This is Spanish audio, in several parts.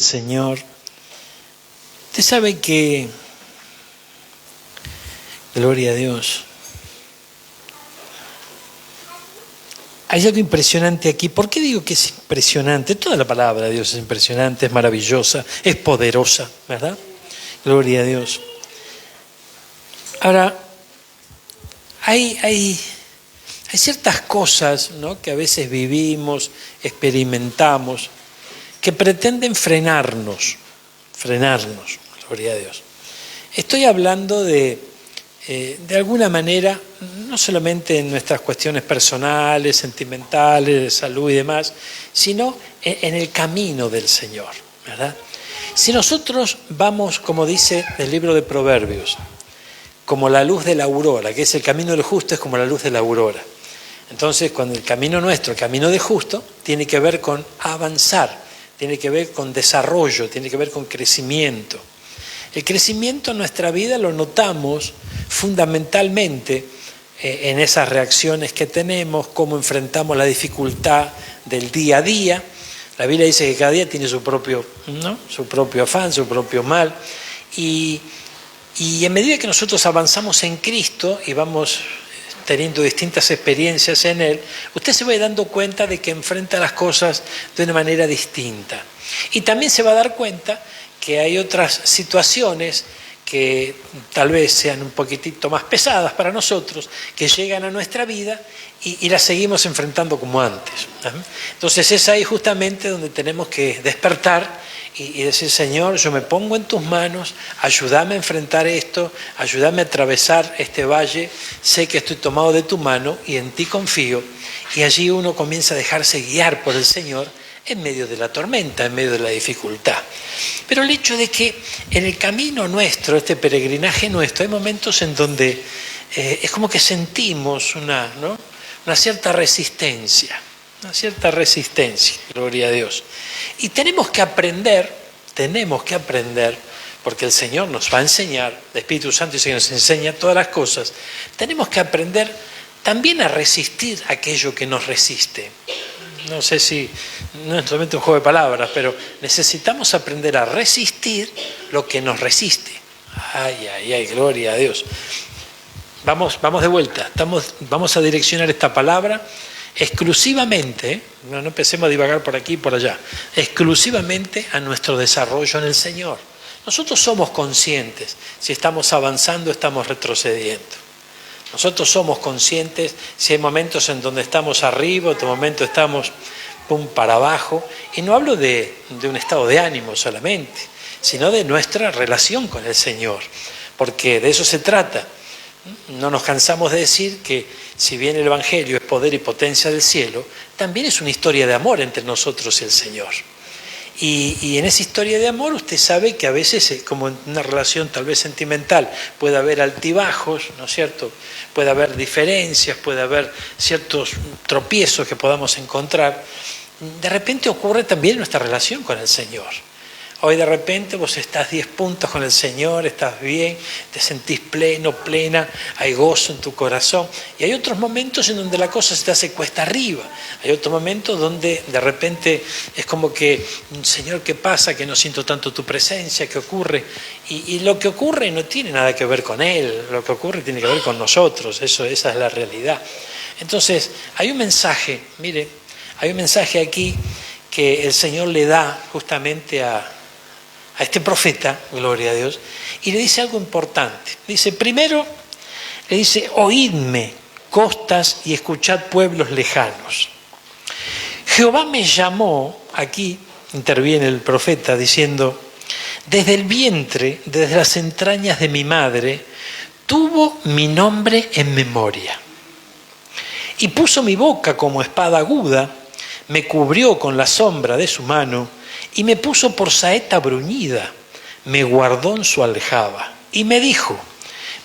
Señor. Usted sabe que, gloria a Dios, hay algo impresionante aquí. ¿Por qué digo que es impresionante? Toda la palabra de Dios es impresionante, es maravillosa, es poderosa, ¿verdad? Gloria a Dios. Ahora, hay ciertas cosas, ¿no?, que a veces vivimos, experimentamos, que pretenden frenarnos, gloria a Dios. Estoy hablando de alguna manera, no solamente en nuestras cuestiones personales, sentimentales, de salud y demás, sino en el camino del Señor, ¿verdad? Si nosotros vamos, como dice el libro de Proverbios, como la luz de la aurora, que es el camino del justo, es como la luz de la aurora. Entonces, cuando el camino nuestro, el camino de justo, tiene que ver con avanzar, tiene que ver con desarrollo, tiene que ver con crecimiento. El crecimiento en nuestra vida lo notamos fundamentalmente en esas reacciones que tenemos, cómo enfrentamos la dificultad del día a día. La Biblia dice que cada día tiene su propio, ¿no?, su propio afán, su propio mal. Y en medida que nosotros avanzamos en Cristo y vamos teniendo distintas experiencias en Él, usted se va dando cuenta de que enfrenta las cosas de una manera distinta. Y también se va a dar cuenta que hay otras situaciones que tal vez sean un poquitito más pesadas para nosotros, que llegan a nuestra vida y las seguimos enfrentando como antes. Entonces es ahí justamente donde tenemos que despertar y decir: Señor, yo me pongo en tus manos, ayúdame a enfrentar esto, ayúdame a atravesar este valle, sé que estoy tomado de tu mano y en ti confío. Y allí uno comienza a dejarse guiar por el Señor en medio de la tormenta, en medio de la dificultad. Pero el hecho de que en el camino nuestro, este peregrinaje nuestro, hay momentos en donde es como que sentimos una cierta resistencia, gloria a Dios. Y tenemos que aprender, porque el Señor nos va a enseñar, el Espíritu Santo y el Señor nos enseña todas las cosas, tenemos que aprender también a resistir aquello que nos resiste. No sé si, no es solamente un juego de palabras, pero necesitamos aprender a resistir lo que nos resiste. Ay, gloria a Dios. Vamos de vuelta, vamos a direccionar esta palabra exclusivamente, no empecemos a divagar por aquí y por allá, exclusivamente a nuestro desarrollo en el Señor. Nosotros somos conscientes si estamos avanzando o estamos retrocediendo. Nosotros somos conscientes si hay momentos en donde estamos arriba, otro momento estamos para abajo. Y no hablo de un estado de ánimo solamente, sino de nuestra relación con el Señor. Porque de eso se trata. No nos cansamos de decir que si bien el Evangelio es poder y potencia del cielo, también es una historia de amor entre nosotros y el Señor. Y en esa historia de amor usted sabe que a veces, como en una relación tal vez sentimental, puede haber altibajos, ¿no es cierto? Puede haber diferencias, puede haber ciertos tropiezos que podamos encontrar. De repente ocurre también en nuestra relación con el Señor. Hoy de repente vos estás 10 puntos con el Señor, estás bien, te sentís pleno, plena, hay gozo en tu corazón. Y hay otros momentos en donde la cosa se te hace cuesta arriba. Hay otros momentos donde de repente es como que, Señor, ¿qué pasa? Que no siento tanto tu presencia, ¿qué ocurre? Y lo que ocurre no tiene nada que ver con Él, lo que ocurre tiene que ver con nosotros, esa es la realidad. Entonces, hay un mensaje, mire, hay un mensaje aquí que el Señor le da justamente a este profeta, gloria a Dios, y le dice algo importante. Dice, primero, le dice: oídme, costas, y escuchad, pueblos lejanos. Jehová me llamó, aquí interviene el profeta diciendo: desde el vientre, desde las entrañas de mi madre, tuvo mi nombre en memoria. Y puso mi boca como espada aguda, me cubrió con la sombra de su mano, y me puso por saeta bruñida, me guardó en su aljaba, y me dijo: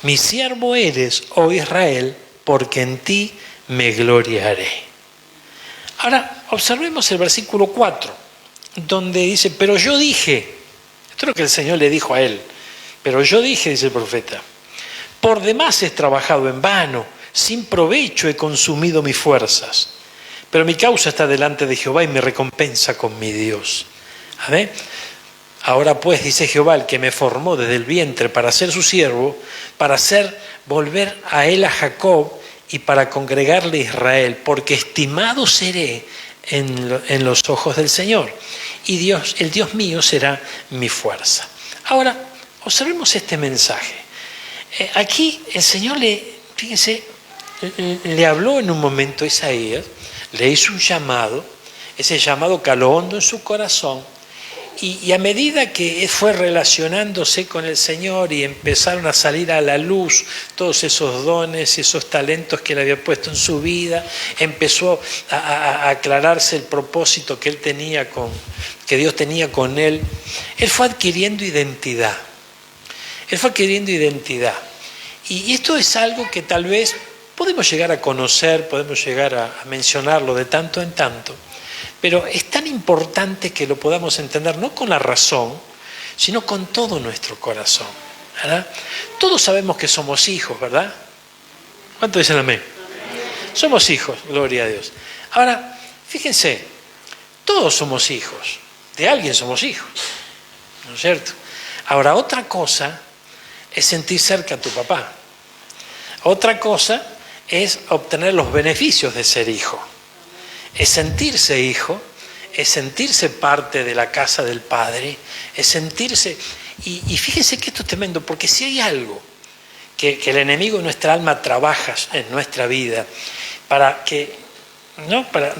mi siervo eres, oh Israel, porque en ti me gloriaré. Ahora, observemos el versículo 4, donde dice: pero yo dije, esto es lo que el Señor le dijo a él, pero yo dije, dice el profeta, por demás he trabajado en vano, sin provecho he consumido mis fuerzas, pero mi causa está delante de Jehová y me recompensa con mi Dios. Amén. Ahora pues, dice Jehová, el que me formó desde el vientre para ser su siervo, para hacer volver a él a Jacob y para congregarle a Israel, porque estimado seré en los ojos del Señor. Y Dios, el Dios mío será mi fuerza. Ahora, observemos este mensaje. Aquí el Señor fíjense, le habló en un momento a Isaías, le hizo un llamado, ese llamado caló hondo en su corazón, y a medida que fue relacionándose con el Señor y empezaron a salir a la luz todos esos dones y esos talentos que él había puesto en su vida, empezó a aclararse el propósito que que Dios tenía con él. Él fue adquiriendo identidad. Él fue adquiriendo identidad. Y esto es algo que tal vez podemos llegar a conocer, podemos llegar a mencionarlo de tanto en tanto, pero es tan importante que lo podamos entender no con la razón, sino con todo nuestro corazón, ¿verdad? Todos sabemos que somos hijos, ¿verdad? ¿Cuántos dicen amén? Somos hijos, gloria a Dios. Ahora, fíjense, todos somos hijos, de alguien somos hijos, ¿no es cierto? Ahora, otra cosa es sentir cerca a tu papá. Otra cosa es obtener los beneficios de ser hijo. Es sentirse hijo, es sentirse parte de la casa del Padre, es sentirse... Y fíjense que esto es tremendo, porque si hay algo que el enemigo de nuestra alma trabaja en nuestra vida para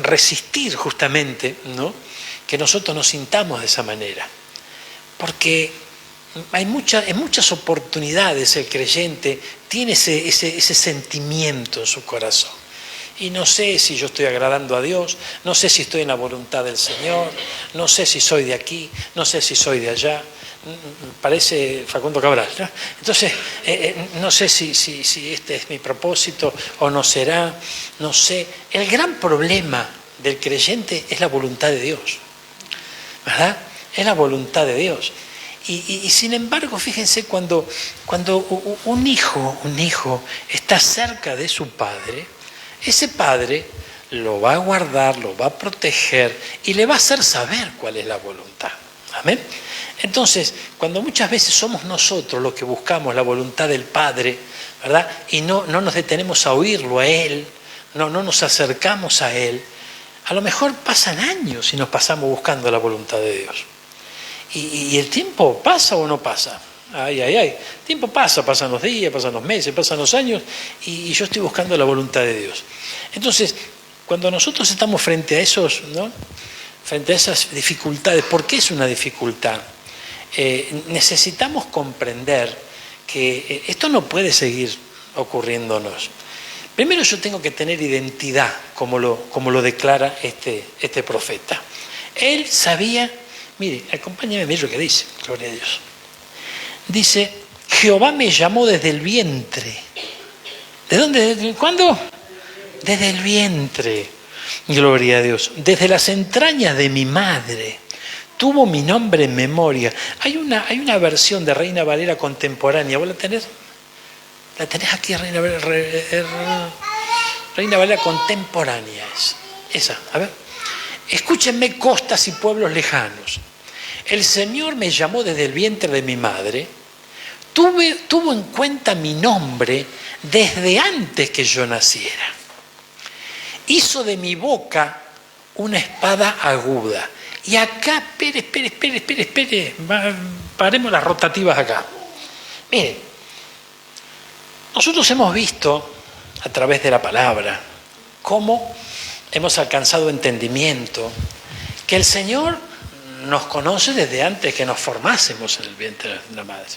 resistir justamente, ¿no?, que nosotros nos sintamos de esa manera. Porque en muchas oportunidades el creyente tiene ese sentimiento en su corazón. Y no sé si yo estoy agradando a Dios, no sé si estoy en la voluntad del Señor, no sé si soy de aquí, no sé si soy de allá. Parece Facundo Cabral, ¿no? Entonces, no sé si este es mi propósito o no será, no sé. El gran problema del creyente es la voluntad de Dios, ¿verdad? Es la voluntad de Dios. Y sin embargo, fíjense, cuando un hijo está cerca de su padre, ese padre lo va a guardar, lo va a proteger y le va a hacer saber cuál es la voluntad. ¿Amén? Entonces, cuando muchas veces somos nosotros los que buscamos la voluntad del Padre, ¿verdad?, y no nos detenemos a oírlo a Él, no nos acercamos a Él, a lo mejor pasan años y nos pasamos buscando la voluntad de Dios. ¿Y el tiempo pasa o no pasa? Ay. El tiempo pasan los días, pasan los meses, pasan los años y yo estoy buscando la voluntad de Dios. Entonces, cuando nosotros estamos frente a esos, ¿no?, frente a esas dificultades, ¿por qué es una dificultad? Necesitamos comprender que esto no puede seguir ocurriéndonos. Primero yo tengo que tener identidad, como lo declara este profeta. Él sabía, mire, acompáñame, mire lo que dice, gloria a Dios. Dice, Jehová me llamó desde el vientre. ¿De dónde? ¿Cuándo? Desde el vientre. Gloria a Dios. Desde las entrañas de mi madre. Tuvo mi nombre en memoria. Hay una versión de Reina Valera contemporánea. ¿Vos la tenés? ¿La tenés aquí, Reina Valera? Reina Valera contemporánea es. Esa, a ver. Escúchenme, costas y pueblos lejanos. El Señor me llamó desde el vientre de mi madre, tuvo en cuenta mi nombre desde antes que yo naciera. Hizo de mi boca una espada aguda. Y acá, espere, paremos las rotativas acá. Miren, nosotros hemos visto a través de la palabra cómo hemos alcanzado entendimiento, que el Señor nos conoce desde antes que nos formásemos en el vientre de la madre,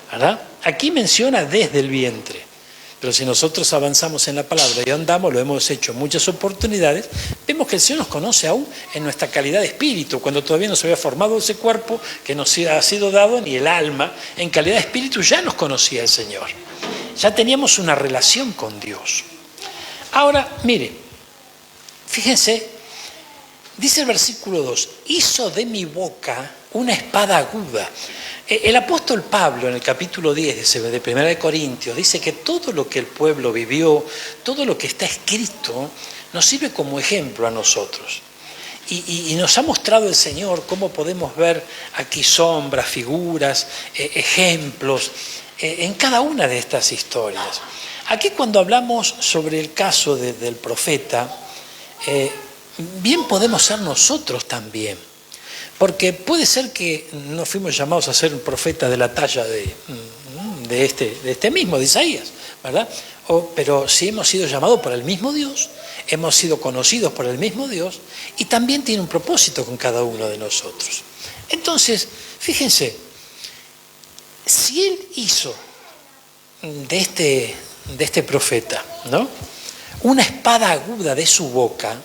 ¿verdad? Aquí menciona desde el vientre, pero si nosotros avanzamos en la palabra y andamos, lo hemos hecho en muchas oportunidades, vemos que el Señor nos conoce aún en nuestra calidad de espíritu, cuando todavía no se había formado ese cuerpo que nos ha sido dado, ni el alma, en calidad de espíritu ya nos conocía el Señor. Ya teníamos una relación con Dios. Ahora, mire, fíjense, dice el versículo 2, hizo de mi boca una espada aguda. El apóstol Pablo en el capítulo 10 de 1 Corintios dice que todo lo que el pueblo vivió, todo lo que está escrito, nos sirve como ejemplo a nosotros. Y nos ha mostrado el Señor cómo podemos ver aquí sombras, figuras, ejemplos, en cada una de estas historias. Aquí cuando hablamos sobre el caso del profeta, bien podemos ser nosotros también, porque puede ser que no fuimos llamados a ser un profeta de la talla de este mismo, de Isaías, ¿verdad? Pero sí hemos sido llamados por el mismo Dios, hemos sido conocidos por el mismo Dios y también tiene un propósito con cada uno de nosotros. Entonces, fíjense, si Él hizo de este profeta, ¿no?, una espada aguda de su boca,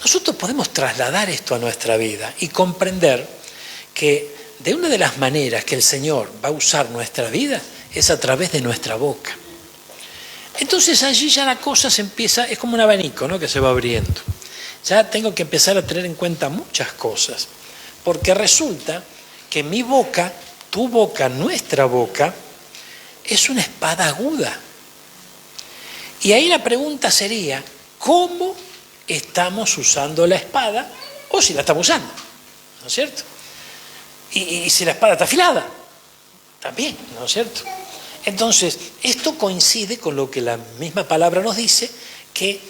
nosotros podemos trasladar esto a nuestra vida y comprender que de una de las maneras que el Señor va a usar nuestra vida es a través de nuestra boca. Entonces allí ya la cosa se empieza, es como un abanico, ¿no?, que se va abriendo. Ya tengo que empezar a tener en cuenta muchas cosas, porque resulta que mi boca, tu boca, nuestra boca, es una espada aguda. Y ahí la pregunta sería, ¿cómo estamos usando la espada? O si la estamos usando, ¿no es cierto? Y si la espada está afilada, también, ¿no es cierto? Entonces, esto coincide con lo que la misma palabra nos dice, que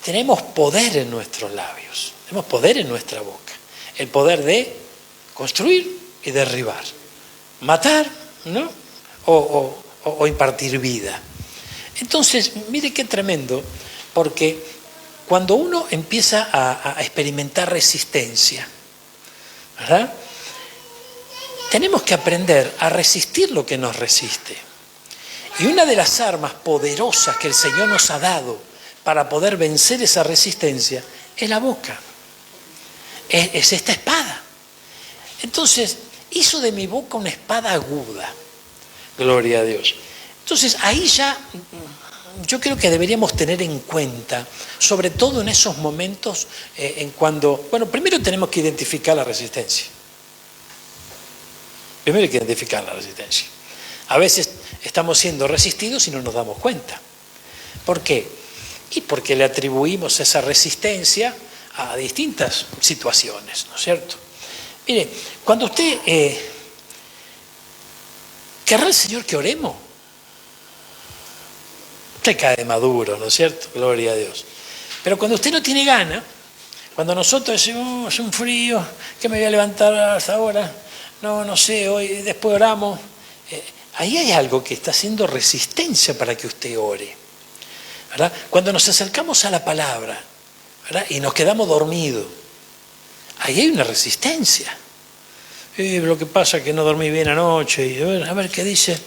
tenemos poder en nuestros labios, tenemos poder en nuestra boca, el poder de construir y derribar, matar, ¿no?, o impartir vida. Entonces, mire qué tremendo, porque cuando uno empieza a experimentar resistencia, ¿verdad?, tenemos que aprender a resistir lo que nos resiste. Y una de las armas poderosas que el Señor nos ha dado para poder vencer esa resistencia es la boca. Es esta espada. Entonces, hizo de mi boca una espada aguda. Gloria a Dios. Entonces, ahí ya yo creo que deberíamos tener en cuenta, sobre todo en esos momentos en cuando, bueno, primero tenemos que identificar la resistencia. Primero hay que identificar la resistencia. A veces estamos siendo resistidos y no nos damos cuenta. ¿Por qué? Y porque le atribuimos esa resistencia a distintas situaciones, ¿no es cierto? Mire, cuando usted... ¿querrá el Señor que oremos? Usted cae de maduro, ¿no es cierto? Gloria a Dios. Pero cuando usted no tiene gana, cuando nosotros decimos, es un frío, que me voy a levantar hasta ahora, no sé, hoy después oramos, ahí hay algo que está haciendo resistencia para que usted ore, ¿verdad? Cuando nos acercamos a la palabra, ¿verdad?, y nos quedamos dormidos, ahí hay una resistencia. Lo que pasa es que no dormí bien anoche, y a ver qué dice,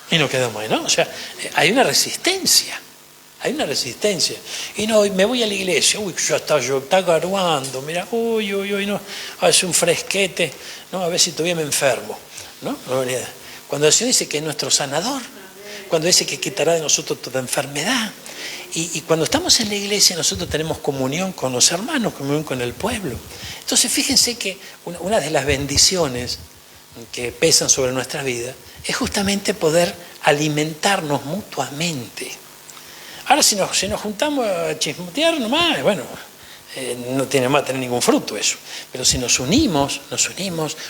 y nos quedamos ahí, ¿no? O sea, hay una resistencia. Hay una resistencia. Y no, me voy a la iglesia, ya está garuando, mira, no, hace un fresquete, no, a ver si todavía me enfermo, ¿no? Cuando el Señor dice que es nuestro sanador, cuando dice que quitará de nosotros toda enfermedad, y cuando estamos en la iglesia nosotros tenemos comunión con los hermanos, comunión con el pueblo. Entonces fíjense que una de las bendiciones que pesan sobre nuestra vida es justamente poder alimentarnos mutuamente. Ahora si nos juntamos a chismotear nomás, bueno, no tiene más tener ningún fruto eso. Pero si nos unimos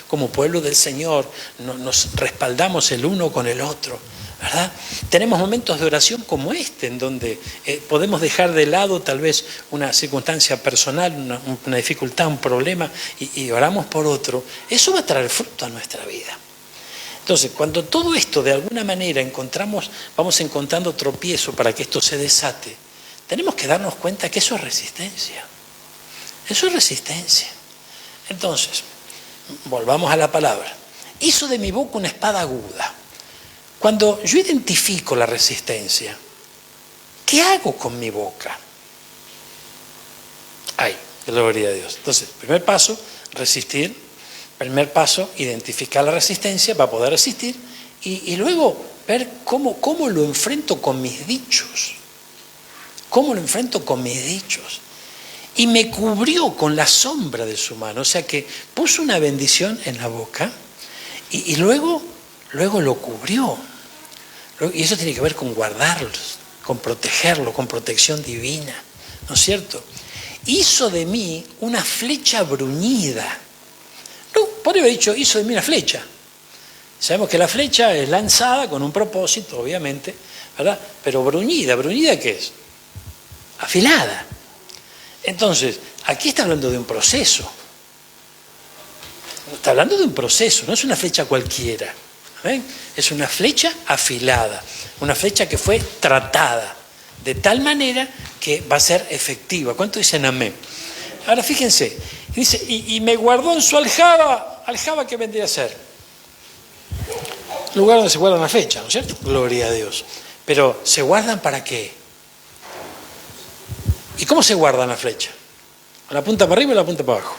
como pueblo del Señor, nos respaldamos el uno con el otro, ¿verdad? Tenemos momentos de oración como este, en donde podemos dejar de lado tal vez una circunstancia personal, una dificultad, un problema, y oramos por otro. Eso va a traer fruto a nuestra vida. Entonces, cuando todo esto de alguna manera vamos encontrando tropiezo para que esto se desate, tenemos que darnos cuenta que eso es resistencia. Eso es resistencia. Entonces, volvamos a la palabra. Hizo de mi boca una espada aguda. Cuando yo identifico la resistencia, ¿qué hago con mi boca? Ay, gloria a Dios. Entonces, primer paso, resistir. Primer paso, identificar la resistencia para poder resistir y luego ver cómo lo enfrento con mis dichos. ¿Cómo lo enfrento con mis dichos? Y me cubrió con la sombra de su mano, o sea que puso una bendición en la boca y luego lo cubrió. Y eso tiene que ver con guardarlos, con protegerlo, con protección divina, ¿no es cierto? hizo de mí una flecha bruñida. No, podría haber dicho, hizo de mí una flecha. Sabemos que la flecha es lanzada con un propósito, obviamente, ¿verdad? Pero bruñida, ¿bruñida qué es? Afilada. Entonces, aquí está hablando de un proceso. Está hablando de un proceso, no es una flecha cualquiera. ¿Ven? Es una flecha afilada, una flecha que fue tratada de tal manera que va a ser efectiva. ¿Cuánto dicen amén? Ahora fíjense, dice, y me guardó en su aljaba. ¿Aljaba qué vendría a ser? Lugar donde se guardan las flechas, ¿no es cierto? Gloria a Dios. Pero, ¿se guardan para qué? ¿Y cómo se guardan las flechas? ¿A la punta para arriba o a la punta para abajo?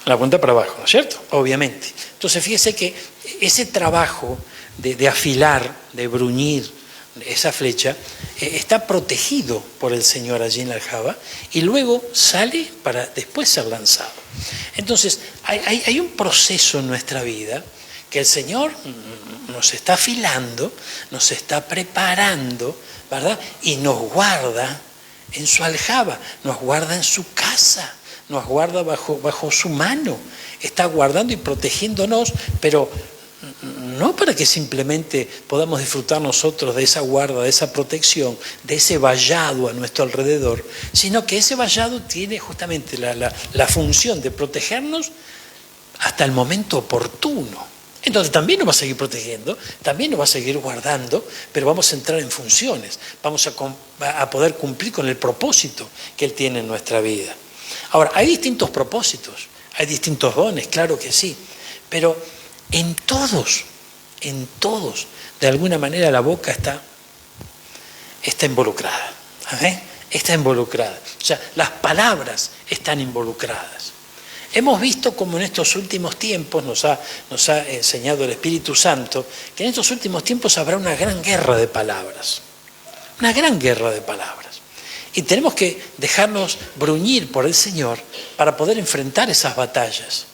A la punta para abajo, ¿no es cierto? Obviamente. Entonces, fíjese que ese trabajo de afilar, de bruñir esa flecha, está protegido por el Señor allí en la aljaba y luego sale para después ser lanzado. Entonces, hay un proceso en nuestra vida que el Señor nos está afilando, nos está preparando, ¿verdad? Y nos guarda en su aljaba, nos guarda en su casa, nos guarda bajo su mano, está guardando y protegiéndonos, pero no para que simplemente podamos disfrutar nosotros de esa guarda, de esa protección, de ese vallado a nuestro alrededor, sino que ese vallado tiene justamente la función de protegernos hasta el momento oportuno. Entonces también nos va a seguir protegiendo, también nos va a seguir guardando, pero vamos a entrar en funciones, vamos a poder cumplir con el propósito que Él tiene en nuestra vida. Ahora, hay distintos propósitos, hay distintos dones, claro que sí, pero en todos, de alguna manera la boca está involucrada, ¿eh? Está involucrada, o sea, las palabras están involucradas. Hemos visto como en estos últimos tiempos, nos ha enseñado el Espíritu Santo, que en estos últimos tiempos habrá una gran guerra de palabras. Una gran guerra de palabras. Y tenemos que dejarnos bruñir por el Señor para poder enfrentar esas batallas.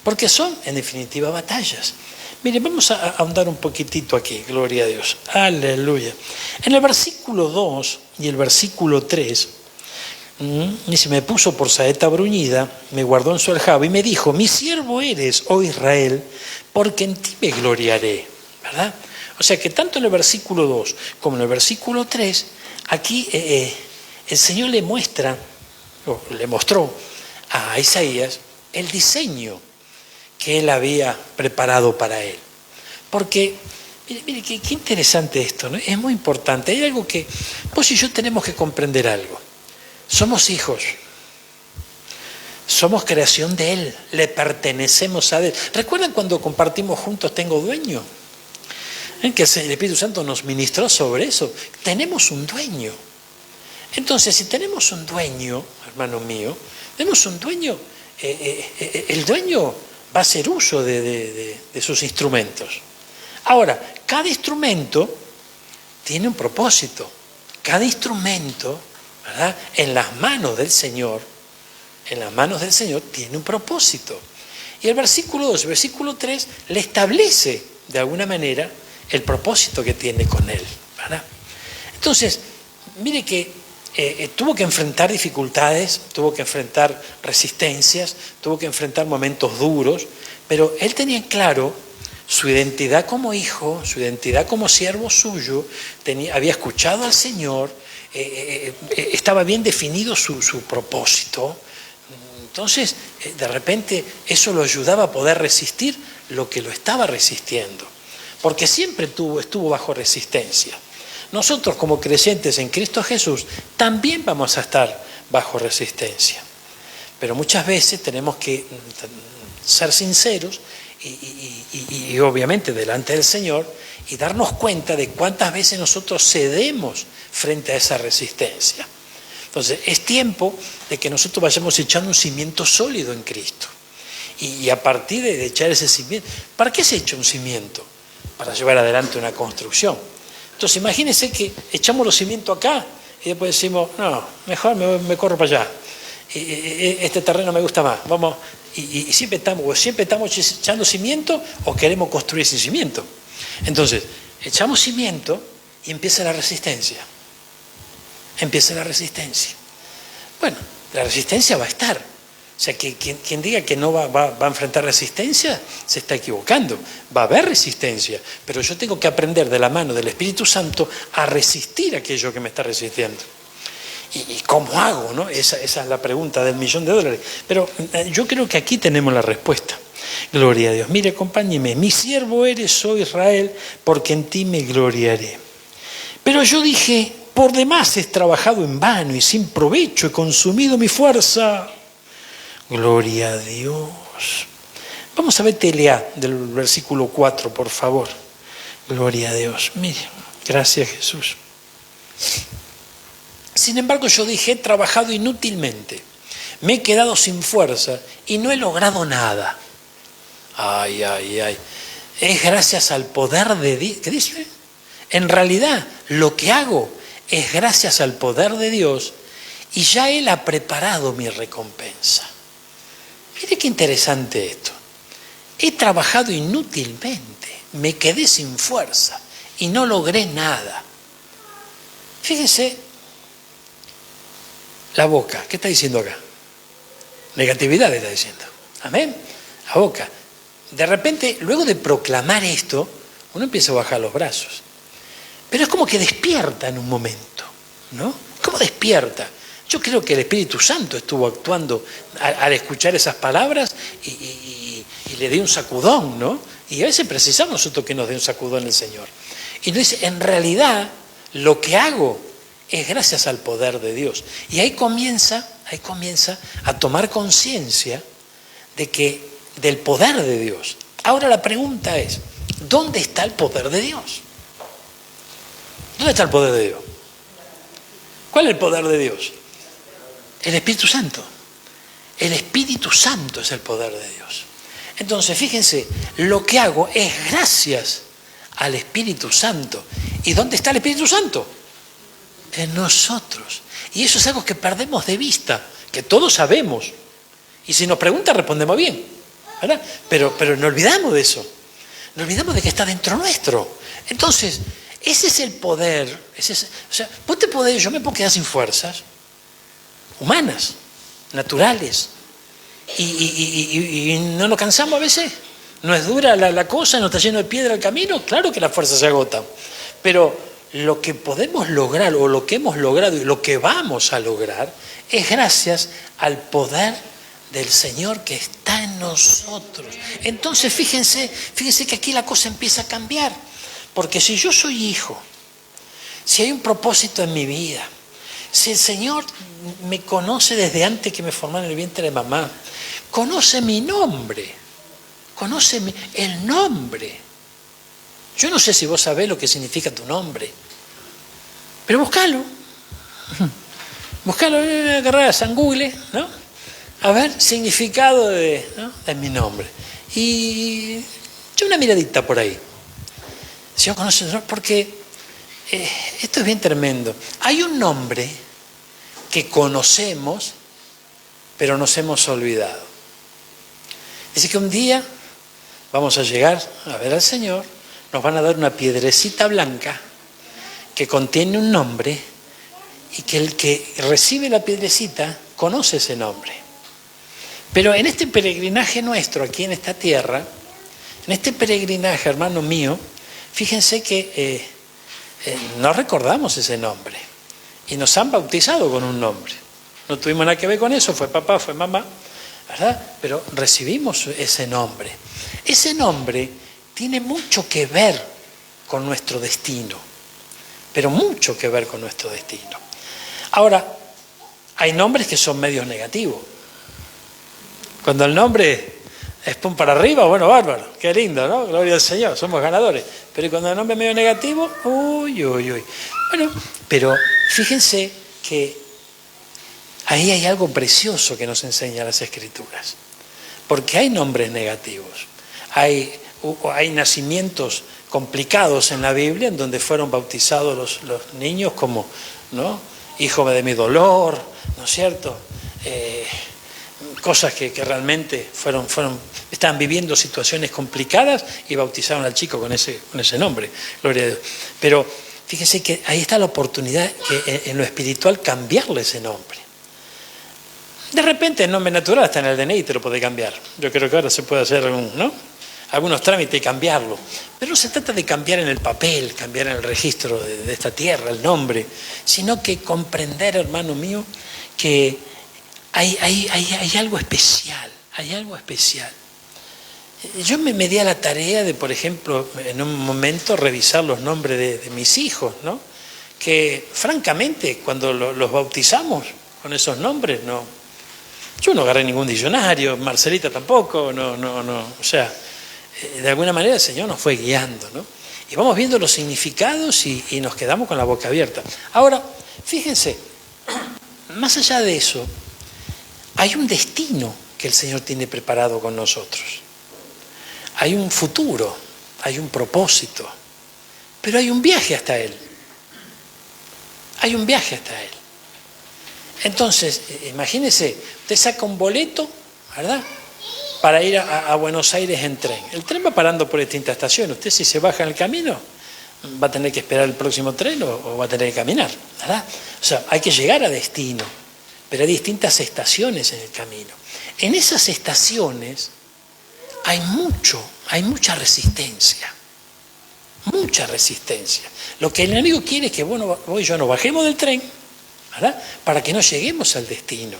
Porque son, en definitiva, batallas. Miren, vamos a ahondar un poquitito aquí, gloria a Dios. Aleluya. En el versículo 2 y el versículo 3... dice, me puso por saeta bruñida, me guardó en su aljaba y me dijo, mi siervo eres, oh Israel, porque en ti me gloriaré, ¿verdad? O sea que tanto en el versículo 2 como en el versículo 3, aquí el Señor le mostró a Isaías el diseño que Él había preparado para él. Porque, mire qué interesante esto, ¿no? Es muy importante. Hay algo que vos y yo tenemos que comprender algo. Somos hijos, somos creación de Él, le pertenecemos a Él. ¿Recuerdan cuando compartimos juntos Tengo Dueño? Que el Espíritu Santo nos ministró sobre eso. Tenemos un dueño. Entonces, si tenemos un dueño, hermano mío, tenemos un dueño, el dueño va a hacer uso de sus instrumentos. Ahora, cada instrumento tiene un propósito. Cada instrumento, ¿verdad?, en las manos del Señor tiene un propósito. Y el versículo 2, el versículo 3 le establece de alguna manera el propósito que tiene con él, ¿verdad? Entonces, mire que tuvo que enfrentar dificultades, tuvo que enfrentar resistencias, tuvo que enfrentar momentos duros, pero él tenía claro su identidad como hijo, su identidad como siervo suyo, había escuchado al Señor, estaba bien definido su propósito. Entonces, de repente, eso lo ayudaba a poder resistir lo que lo estaba resistiendo, porque siempre estuvo bajo resistencia. Nosotros, como creyentes en Cristo Jesús, también vamos a estar bajo resistencia, pero muchas veces tenemos que ser sinceros y obviamente delante del Señor y darnos cuenta de cuántas veces nosotros cedemos frente a esa resistencia. Entonces, es tiempo de que nosotros vayamos echando un cimiento sólido en Cristo. Y a partir de echar ese cimiento, ¿para qué se echa un cimiento? Para llevar adelante una construcción. Entonces, imagínense que echamos los cimientos acá y después decimos, no, mejor me corro para allá. Este terreno me gusta más. Vamos, y siempre estamos echando cimiento o queremos construir sin cimiento. Entonces, echamos cimiento y empieza la resistencia. Bueno, La resistencia va a estar. O sea, que quien diga que no va a enfrentar resistencia, se está equivocando. Va a haber resistencia, pero yo tengo que aprender de la mano del Espíritu Santo a resistir aquello que me está resistiendo. ¿Y cómo hago? ¿No? Esa es la pregunta del $1.000.000. Pero yo creo que aquí tenemos la respuesta. Gloria a Dios. Mire, acompáñeme. Mi siervo eres, oh Israel, porque en ti me gloriaré. Pero yo dije, por demás he trabajado en vano y sin provecho he consumido mi fuerza. Gloria a Dios. Vamos a ver Telea del versículo 4, por favor. Gloria a Dios. Mire, gracias Jesús. Sin embargo, yo dije, he trabajado inútilmente, me he quedado sin fuerza y no he logrado nada. Ay, ay, ay. Es gracias al poder de Dios. ¿Qué dice? En realidad, lo que hago es gracias al poder de Dios y ya Él ha preparado mi recompensa. Mire qué interesante esto. He trabajado inútilmente, me quedé sin fuerza y no logré nada. Fíjense, la boca, ¿qué está diciendo acá? Negatividad está diciendo. Amén. La boca. De repente, luego de proclamar esto, uno empieza a bajar los brazos. Pero es como que despierta en un momento, ¿no? ¿Cómo despierta? Yo creo que el Espíritu Santo estuvo actuando al escuchar esas palabras y le dio un sacudón, ¿no? Y a veces precisamos nosotros que nos dé un sacudón el Señor. Y nos dice, en realidad, lo que hago es gracias al poder de Dios. Y ahí comienza a tomar conciencia del poder de Dios. Ahora la pregunta es, ¿dónde está el poder de Dios? ¿Dónde está el poder de Dios? ¿Cuál es el poder de Dios? El Espíritu Santo. El Espíritu Santo es el poder de Dios. Entonces, fíjense, lo que hago es gracias al Espíritu Santo. ¿Y dónde está el Espíritu Santo? En nosotros. Y eso es algo que perdemos de vista, que todos sabemos. Y si nos preguntan, respondemos bien, ¿verdad? Pero nos olvidamos de eso. Nos olvidamos de que está dentro nuestro. Entonces, ese es el poder. O sea, yo me puedo quedar sin fuerzas humanas, naturales. Y no nos cansamos a veces. No es dura la cosa, no está lleno de piedra el camino. Claro que las fuerzas se agotan. Pero lo que podemos lograr, o lo que hemos logrado y lo que vamos a lograr, es gracias al poder del Señor que está en nosotros. Entonces, fíjense que aquí la cosa empieza a cambiar. Porque si yo soy hijo, si hay un propósito en mi vida, si el Señor me conoce desde antes que me formaron en el vientre de mamá, conoce mi nombre, conoce el nombre. Yo no sé si vos sabés lo que significa tu nombre, pero buscalo, agarrar a San Google, ¿no? A ver, significado de mi nombre. Y yo una miradita por ahí. El Señor conoce el nombre porque esto es bien tremendo. Hay un nombre que conocemos, pero nos hemos olvidado. Dice que un día vamos a llegar a ver al Señor, nos van a dar una piedrecita blanca que contiene un nombre y que el que recibe la piedrecita conoce ese nombre. Pero en este peregrinaje nuestro aquí en esta tierra, en este peregrinaje, hermano mío, fíjense que no recordamos ese nombre y nos han bautizado con un nombre. No tuvimos nada que ver con eso, fue papá, fue mamá, ¿verdad? Pero recibimos ese nombre. Ese nombre tiene mucho que ver con nuestro destino, pero mucho que ver con nuestro destino. Ahora, hay nombres que son medios negativos. Cuando el nombre es pum para arriba, bueno, bárbaro, qué lindo, ¿no? Gloria al Señor, somos ganadores. Pero cuando el nombre es medio negativo, uy. Bueno, pero fíjense que ahí hay algo precioso que nos enseñan las Escrituras. Porque hay nombres negativos. Hay nacimientos complicados en la Biblia en donde fueron bautizados los niños como, ¿no? Hijo de mi dolor, ¿no es cierto? Cosas que realmente estaban viviendo situaciones complicadas y bautizaron al chico con ese nombre, gloria a Dios. Pero fíjense que ahí está la oportunidad en lo espiritual cambiarle ese nombre. De repente el nombre natural está en el DNI y te lo puede cambiar. Yo creo que ahora se puede hacer algunos trámites y cambiarlo. Pero no se trata de cambiar en el papel, cambiar en el registro de esta tierra, el nombre, sino que comprender, hermano mío, que hay algo especial, hay algo especial. Yo me di a la tarea de, por ejemplo, en un momento revisar los nombres de mis hijos, ¿no? Que francamente cuando los bautizamos con esos nombres, yo no agarré ningún diccionario, Marcelita tampoco, o sea, de alguna manera el Señor nos fue guiando, ¿no? Y vamos viendo los significados y nos quedamos con la boca abierta. Ahora, fíjense, más allá de eso, hay un destino que el Señor tiene preparado con nosotros. Hay un futuro, hay un propósito, pero hay un viaje hasta Él. Hay un viaje hasta Él. Entonces, imagínese, usted saca un boleto, ¿verdad?, para ir a Buenos Aires en tren. El tren va parando por distintas estaciones. Usted, si se baja en el camino, va a tener que esperar el próximo tren o va a tener que caminar, ¿verdad? O sea, hay que llegar a destino, pero hay distintas estaciones en el camino. En esas estaciones hay mucha resistencia. Mucha resistencia. Lo que el enemigo quiere es que vos y yo nos bajemos del tren, ¿verdad?, para que no lleguemos al destino.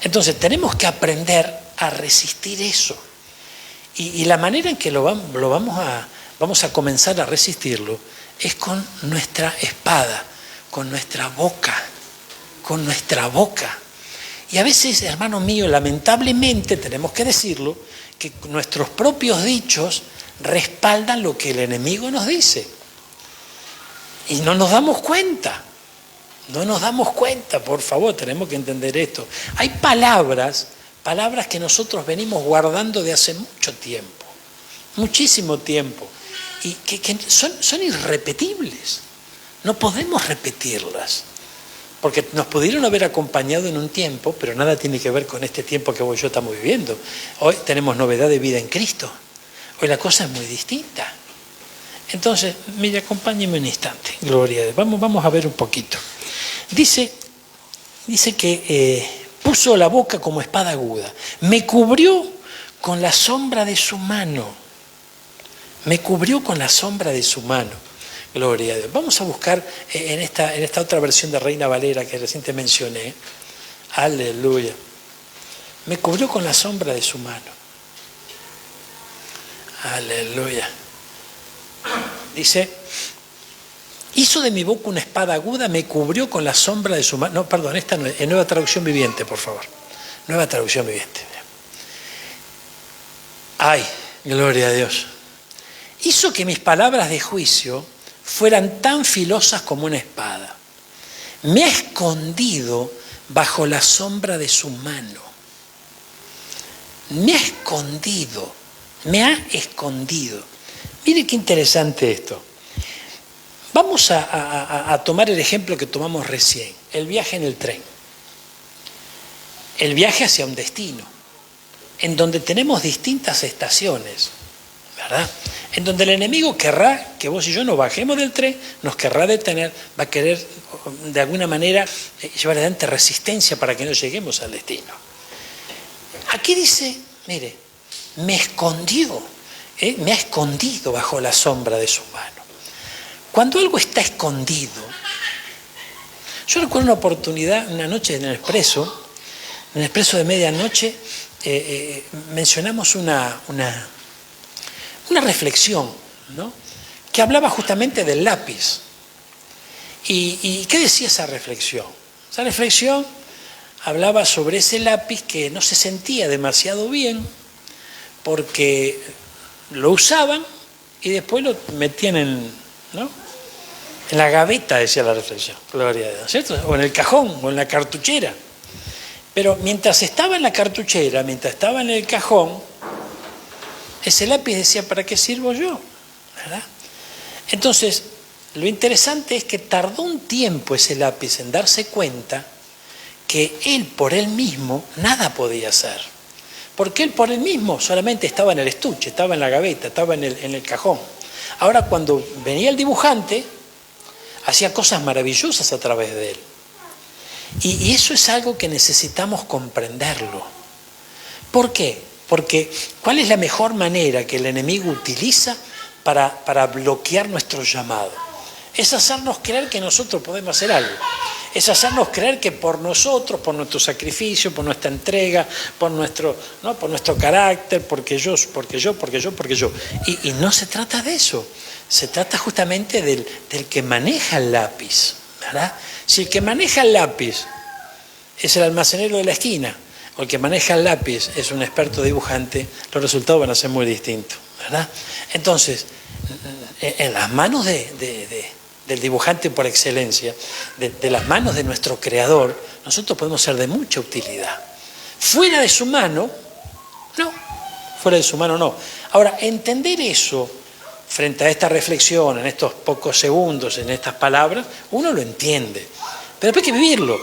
Entonces tenemos que aprender a resistir eso. Y la manera en que vamos a comenzar a resistirlo es con nuestra espada, con nuestra boca, con nuestra boca. Y a veces, hermano mío, lamentablemente tenemos que decirlo, que nuestros propios dichos respaldan lo que el enemigo nos dice. Y no nos damos cuenta. No nos damos cuenta, por favor, tenemos que entender esto. Hay palabras que nosotros venimos guardando de hace mucho tiempo, muchísimo tiempo, y que son irrepetibles. No podemos repetirlas, porque nos pudieron haber acompañado en un tiempo, pero nada tiene que ver con este tiempo que vos y yo estamos viviendo. Hoy tenemos novedad de vida en Cristo. Hoy la cosa es muy distinta. Entonces, mire, acompáñeme un instante, gloria a Dios. Vamos a ver un poquito. Dice que puso la boca como espada aguda. Me cubrió con la sombra de su mano. Me cubrió con la sombra de su mano. Gloria a Dios. Vamos a buscar en esta otra versión de Reina Valera que recién te mencioné. Aleluya. Me cubrió con la sombra de su mano. Aleluya. Dice, hizo de mi boca una espada aguda, me cubrió con la sombra de su mano. No, perdón, esta no es Nueva Traducción Viviente, por favor. Nueva Traducción Viviente. Ay, gloria a Dios. Hizo que mis palabras de juicio fueran tan filosas como una espada. Me ha escondido bajo la sombra de su mano. Me ha escondido. Mire qué interesante esto. Vamos a tomar el ejemplo que tomamos recién, el viaje en el tren. El viaje hacia un destino, en donde tenemos distintas estaciones, ¿verdad? En donde el enemigo querrá que vos y yo nos bajemos del tren, nos querrá detener, va a querer de alguna manera llevar adelante resistencia para que no lleguemos al destino. Aquí dice, mire, me escondió, me ha escondido bajo la sombra de su mano. Cuando algo está escondido, yo recuerdo una oportunidad, una noche en el Expreso de medianoche, mencionamos una reflexión, ¿no?, que hablaba justamente del lápiz. ¿Y qué decía esa reflexión? Esa reflexión hablaba sobre ese lápiz que no se sentía demasiado bien porque lo usaban y después lo metían en la gaveta, decía la reflexión, gloria a Dios, ¿cierto? O en el cajón, o en la cartuchera. Pero mientras estaba en la cartuchera, mientras estaba en el cajón, ese lápiz decía, ¿para qué sirvo yo? ¿Verdad? Entonces, lo interesante es que tardó un tiempo ese lápiz en darse cuenta que él por él mismo nada podía hacer. Porque él por él mismo solamente estaba en el estuche, estaba en la gaveta, estaba en el cajón. Ahora cuando venía el dibujante, hacía cosas maravillosas a través de él. Y eso es algo que necesitamos comprenderlo. ¿Por qué? Porque ¿cuál es la mejor manera que el enemigo utiliza para bloquear nuestro llamado? Es hacernos creer que nosotros podemos hacer algo. Es hacernos creer que por nosotros, por nuestro sacrificio, por nuestra entrega, por nuestro carácter, porque yo. Y no se trata de eso. Se trata justamente del que maneja el lápiz, ¿verdad? Si el que maneja el lápiz es el almacenero de la esquina, o el que maneja el lápiz es un experto dibujante, los resultados van a ser muy distintos, ¿verdad? Entonces, en las manos del dibujante por excelencia, de las manos de nuestro creador, nosotros podemos ser de mucha utilidad. Fuera de su mano, no. Ahora, entender eso frente a esta reflexión, en estos pocos segundos, en estas palabras, uno lo entiende. Pero después hay que vivirlo.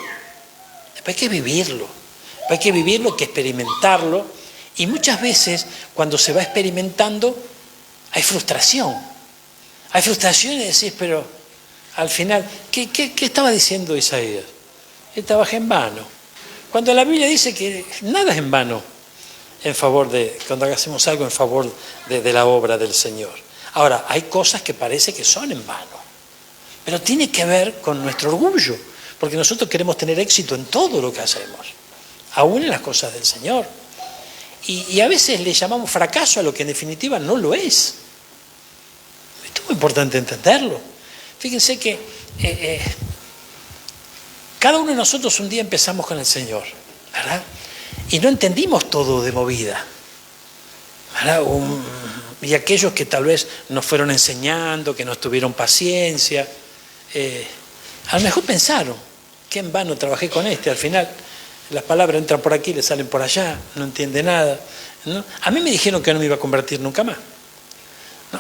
Hay que vivirlo, hay que experimentarlo. Y muchas veces, cuando se va experimentando, hay frustración. Hay frustración y decís, pero al final, ¿qué estaba diciendo Isaías? Él trabaja en vano. Cuando la Biblia dice que nada es en vano cuando hacemos algo en favor de la obra del Señor. Ahora, hay cosas que parece que son en vano, pero tiene que ver con nuestro orgullo, porque nosotros queremos tener éxito en todo lo que hacemos, aún en las cosas del Señor. Y a veces le llamamos fracaso a lo que en definitiva no lo es. Esto es muy importante entenderlo. Fíjense que cada uno de nosotros un día empezamos con el Señor, ¿verdad? Y no entendimos todo de movida, ¿verdad? Y aquellos que tal vez nos fueron enseñando, que nos tuvieron paciencia, a lo mejor pensaron, que en vano trabajé con al final las palabras entran por aquí, le salen por allá, no entiende nada, ¿no? A mí me dijeron que no me iba a convertir nunca más.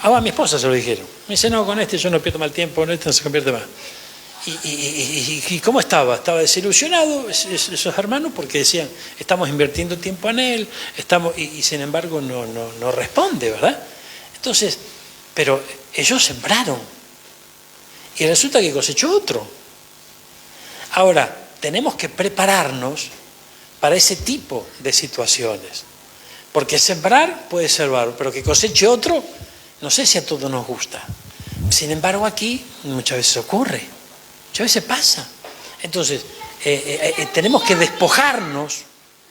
A mi esposa se lo dijeron. Me dice, no, con yo no pierdo mal tiempo, con no se convierte más. ¿Y cómo estaba? Estaba desilusionado esos hermanos porque decían, estamos invirtiendo tiempo en él, y sin embargo no responde, ¿verdad? Entonces, pero ellos sembraron y resulta que cosechó otro. Ahora, tenemos que prepararnos para ese tipo de situaciones, porque sembrar puede ser bárbaro, pero que coseche otro, no sé si a todos nos gusta. Sin embargo, aquí muchas veces ocurre. Muchas veces pasa. Entonces, tenemos que despojarnos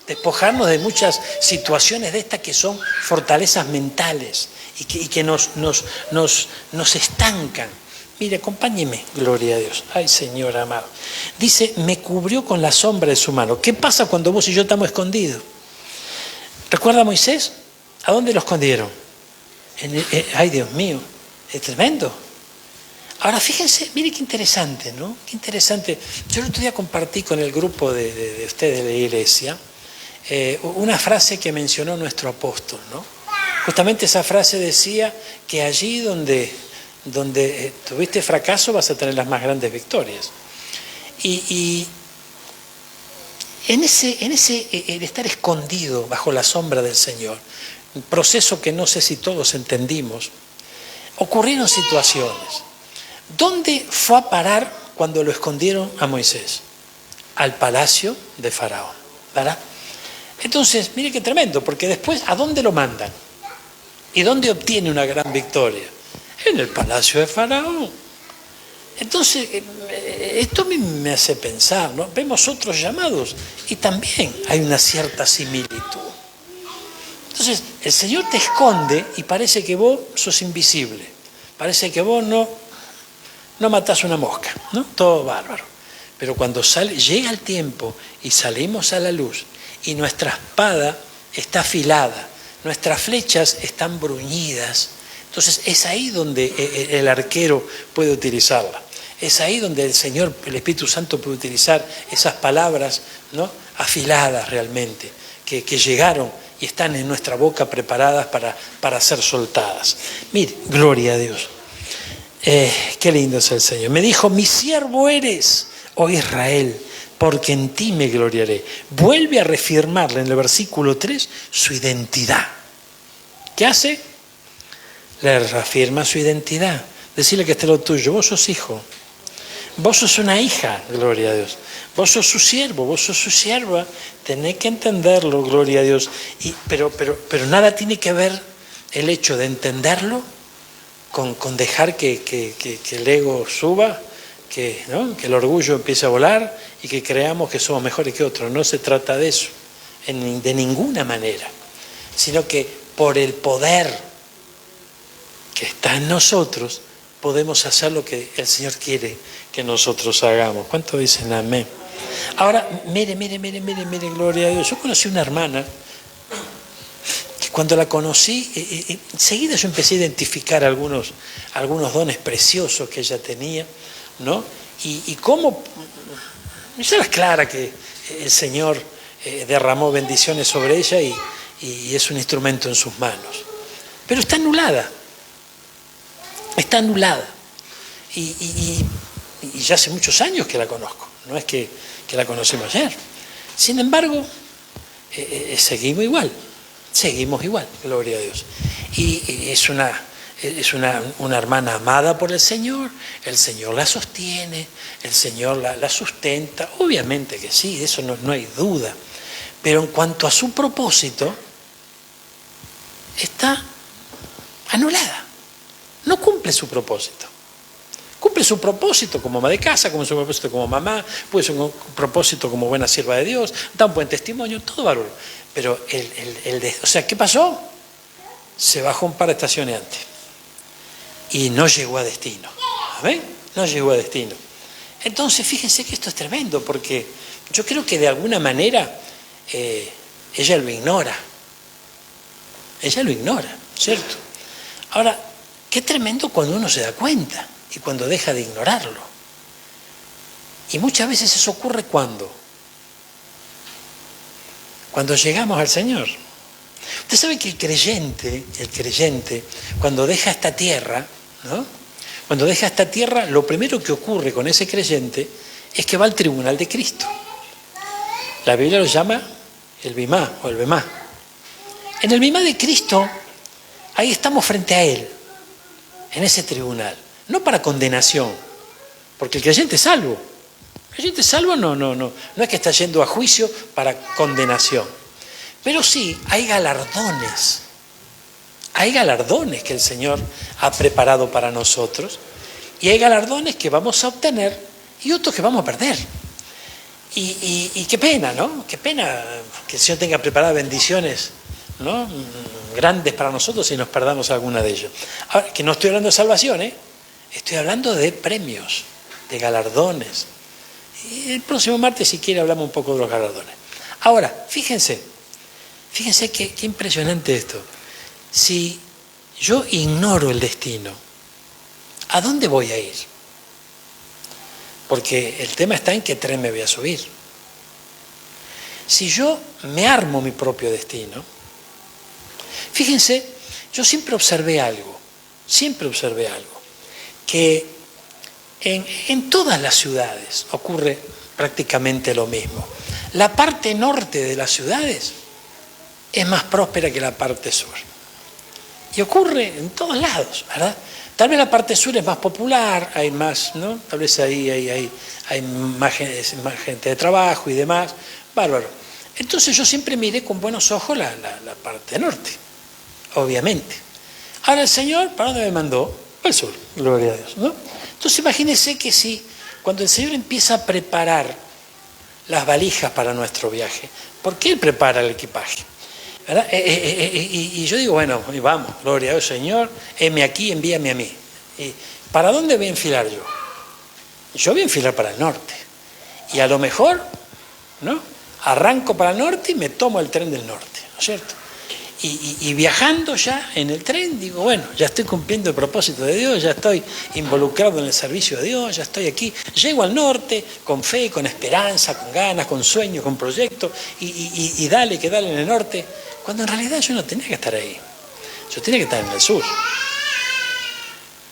de muchas situaciones de estas que son fortalezas mentales y que nos estancan. Mire, acompáñeme, gloria a Dios. Ay, Señor amado. Dice, me cubrió con la sombra de su mano. ¿Qué pasa cuando vos y yo estamos escondidos? ¿Recuerda a Moisés? ¿A dónde lo escondieron? Ay, Dios mío, es tremendo. Ahora fíjense, mire qué interesante, ¿no? Qué interesante. Yo el otro día compartí con el grupo de ustedes de la iglesia una frase que mencionó nuestro apóstol, ¿no? Justamente esa frase decía que allí donde tuviste fracaso vas a tener las más grandes victorias. Y en el estar escondido bajo la sombra del Señor, un proceso que no sé si todos entendimos, ocurrieron situaciones. ¿Dónde fue a parar cuando lo escondieron a Moisés? Al palacio de Faraón, ¿verdad? Entonces, mire qué tremendo, porque después, ¿a dónde lo mandan? ¿Y dónde obtiene una gran victoria? En el palacio de Faraón. Entonces, esto a mí me hace pensar, ¿no? Vemos otros llamados y también hay una cierta similitud. Entonces, el Señor te esconde y parece que vos sos invisible. Parece que vos no matás una mosca, ¿no? Todo bárbaro. Pero cuando llega el tiempo y salimos a la luz y nuestra espada está afilada, nuestras flechas están bruñidas, entonces es ahí donde el arquero puede utilizarla. Es ahí donde el Señor, el Espíritu Santo puede utilizar esas palabras, ¿no? Afiladas realmente, que llegaron y están en nuestra boca preparadas para ser soltadas. Mire, gloria a Dios. Qué lindo es el Señor. Me dijo, mi siervo eres, oh Israel, porque en ti me gloriaré. Vuelve a reafirmarle en el versículo 3 su identidad. ¿Qué hace? Le reafirma su identidad. Decirle que este es lo tuyo, vos sos hijo. Vos sos una hija, gloria a Dios. Vos sos su siervo, vos sos su sierva. Tenés que entenderlo, gloria a Dios. Pero nada tiene que ver el hecho de entenderlo con dejar que el ego suba, ¿no? Que el orgullo empiece a volar y que creamos que somos mejores que otros. No se trata de eso, de ninguna manera. Sino que por el poder que está en nosotros, podemos hacer lo que el Señor quiere que nosotros hagamos. ¿Cuánto dicen amén? Ahora, mire, gloria a Dios. Yo conocí una hermana que cuando la conocí, enseguida yo empecé a identificar algunos dones preciosos que ella tenía, ¿no? Y cómo, ya era clara que el Señor derramó bendiciones sobre ella y es un instrumento en sus manos. Pero está anulada. Está anulada. Y ya hace muchos años que la conozco. No es que la conocimos ayer. Sin embargo, seguimos igual, gloria a Dios. Y es una hermana amada por el Señor la sostiene, el Señor la sustenta. Obviamente que sí, de eso no hay duda. Pero en cuanto a su propósito, está anulada. No cumple su propósito. Cumple su propósito como ama de casa, como su propósito como mamá, puede ser un propósito como buena sierva de Dios, da un buen testimonio, todo valor. Pero o sea, ¿qué pasó? Se bajó un par de estaciones antes y no llegó a destino. ¿Amén? No llegó a destino. Entonces, fíjense que esto es tremendo, porque yo creo que de alguna manera ella lo ignora. Ella lo ignora, ¿cierto? Ahora, qué tremendo cuando uno se da cuenta y cuando deja de ignorarlo. Y muchas veces eso ocurre cuando llegamos al Señor. Usted sabe que el creyente, cuando deja esta tierra, ¿no? Cuando deja esta tierra, lo primero que ocurre con ese creyente es que va al tribunal de Cristo. La Biblia lo llama el Bimá o el Bemá. En el Bimá de Cristo, ahí estamos frente a Él, en ese tribunal. No para condenación, porque el creyente es salvo. El creyente es salvo no es que está yendo a juicio para condenación. Pero sí, hay galardones. Hay galardones que el Señor ha preparado para nosotros. Y hay galardones que vamos a obtener y otros que vamos a perder. Y qué pena, ¿no? Qué pena que el Señor tenga preparadas bendiciones, ¿no? Grandes para nosotros y nos perdamos alguna de ellas. Ahora, que no estoy hablando de salvación, estoy hablando de premios, de galardones. Y el próximo martes, si quiere, hablamos un poco de los galardones. Ahora, fíjense qué impresionante esto. Si yo ignoro el destino, ¿a dónde voy a ir? Porque el tema está en qué tren me voy a subir. Si yo me armo mi propio destino, fíjense, yo siempre observé algo, que en todas las ciudades ocurre prácticamente lo mismo. La parte norte de las ciudades es más próspera que la parte sur. Y ocurre en todos lados, ¿verdad? Tal vez la parte sur es más popular, hay más, ¿no? Tal vez ahí hay más gente de trabajo y demás. Bárbaro. Entonces yo siempre miré con buenos ojos la parte norte, obviamente. Ahora el Señor, ¿para dónde me mandó? Para el sur, gloria a Dios, ¿no? Entonces imagínense que si cuando el Señor empieza a preparar las valijas para nuestro viaje, ¿por qué Él prepara el equipaje? ¿Verdad? Y yo digo, bueno, vamos, gloria a Dios, Señor, heme aquí, envíame a mí. ¿Para dónde voy a enfilar yo? Yo voy a enfilar para el norte. Y a lo mejor, ¿no? Arranco para el norte y me tomo el tren del norte, ¿no es cierto? Y viajando ya en el tren, digo, bueno, ya estoy cumpliendo el propósito de Dios, ya estoy involucrado en el servicio de Dios, ya estoy aquí. Llego al norte con fe, con esperanza, con ganas, con sueños, con proyectos, y dale en el norte, cuando en realidad yo no tenía que estar ahí. Yo tenía que estar en el sur.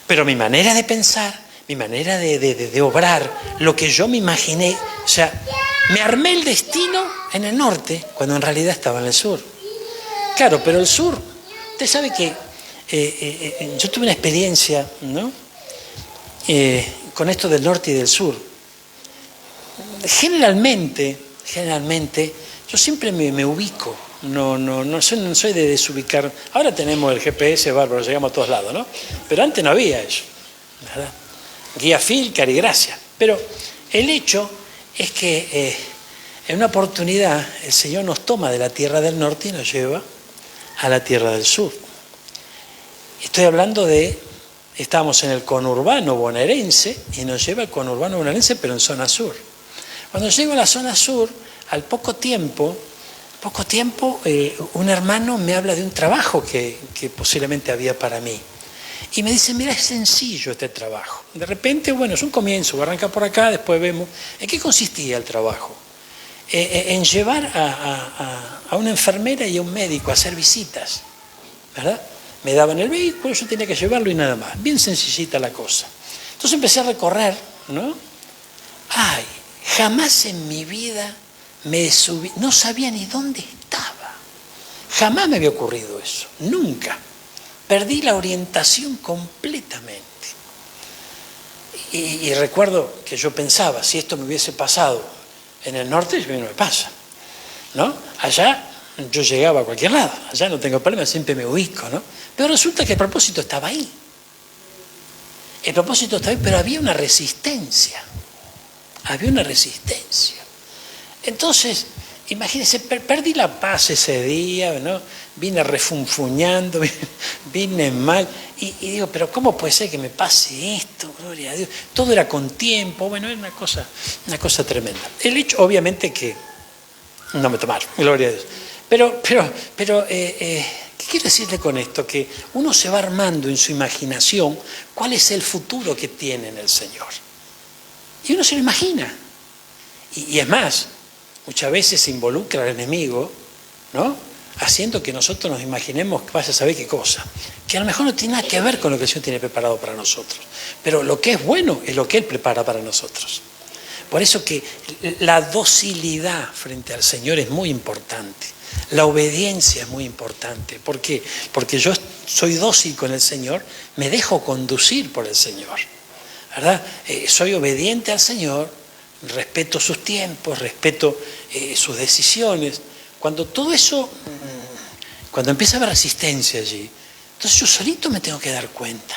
Pero mi manera de pensar, mi manera de obrar, lo que yo me imaginé, o sea, me armé el destino en el norte, cuando en realidad estaba en el sur. Claro, pero el sur, usted sabe que yo tuve una experiencia, ¿no? con esto del norte y del sur. Generalmente, yo siempre me ubico, no soy de desubicar. Ahora tenemos el GPS bárbaro, llegamos a todos lados, ¿no? Pero antes no había eso, ¿verdad? Guía Filcar y gracias. Pero el hecho es que en una oportunidad el Señor nos toma de la tierra del norte y nos lleva a la tierra del sur. Estoy hablando estábamos en el conurbano bonaerense y nos lleva al conurbano bonaerense, pero en zona sur. Cuando llego a la zona sur, al poco tiempo, un hermano me habla de un trabajo que posiblemente había para mí. Y me dice, mira, es sencillo este trabajo. De repente, bueno, es un comienzo, arranca por acá, después vemos. ¿En qué consistía el trabajo? En llevar a una enfermera y a un médico a hacer visitas, ¿verdad? Me daban el vehículo, yo tenía que llevarlo y nada más. Bien sencillita la cosa. Entonces empecé a recorrer, ¿no? Ay, jamás en mi vida me subí, no sabía ni dónde estaba. Jamás me había ocurrido eso, nunca. Perdí la orientación completamente. Y recuerdo que yo pensaba, si esto me hubiese pasado en el norte, a mí no me pasa, ¿no? Allá yo llegaba a cualquier lado, allá no tengo problema, siempre me ubico, ¿no? Pero resulta que el propósito estaba ahí. El propósito estaba ahí, pero había una resistencia. Entonces, imagínense, perdí la paz ese día, ¿no? Vine refunfuñando, vine mal, y digo, pero ¿cómo puede ser que me pase esto? Gloria a Dios. Todo era con tiempo, bueno, era una cosa tremenda. El hecho, obviamente, que no me tomaron, gloria a Dios. Pero ¿qué quiero decirle con esto? Que uno se va armando en su imaginación cuál es el futuro que tiene en el Señor. Y uno se lo imagina. Y es más, muchas veces se involucra el enemigo, ¿no? Haciendo que nosotros nos imaginemos que vaya a saber qué cosa. Que a lo mejor no tiene nada que ver con lo que el Señor tiene preparado para nosotros. Pero lo que es bueno es lo que Él prepara para nosotros. Por eso que la docilidad frente al Señor es muy importante. La obediencia es muy importante. ¿Por qué? Porque yo soy dócil con el Señor, me dejo conducir por el Señor, ¿verdad? Soy obediente al Señor, respeto sus tiempos, respeto sus decisiones. Cuando todo eso, cuando empieza a haber resistencia allí, entonces yo solito me tengo que dar cuenta.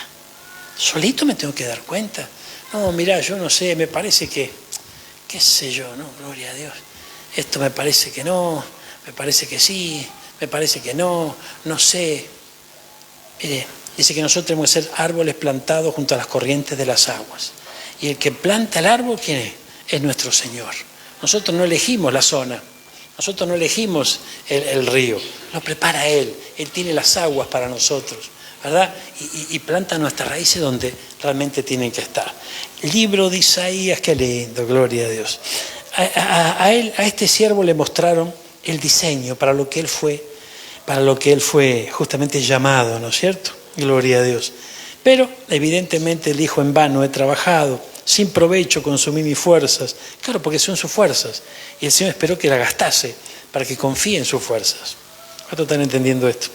No, mirá, yo no sé, me parece que, qué sé yo, ¿no? Gloria a Dios. Esto me parece que no, me parece que sí, me parece que no sé. Mire, dice que nosotros tenemos que ser árboles plantados junto a las corrientes de las aguas. Y el que planta el árbol, ¿quién es? Es nuestro Señor. Nosotros no elegimos la zona, nosotros no elegimos el río, lo prepara Él. Él tiene las aguas para nosotros, ¿verdad? Y planta nuestras raíces donde realmente tienen que estar. Libro de Isaías, qué lindo, gloria a Dios. A este siervo le mostraron el diseño para lo que él fue justamente llamado, ¿no es cierto? Gloria a Dios. Pero evidentemente él dijo, en vano he trabajado, sin provecho consumí mis fuerzas. Claro, porque son sus fuerzas. Y el Señor esperó que la gastase para que confíe en sus fuerzas. ¿Cuántos están entendiendo esto?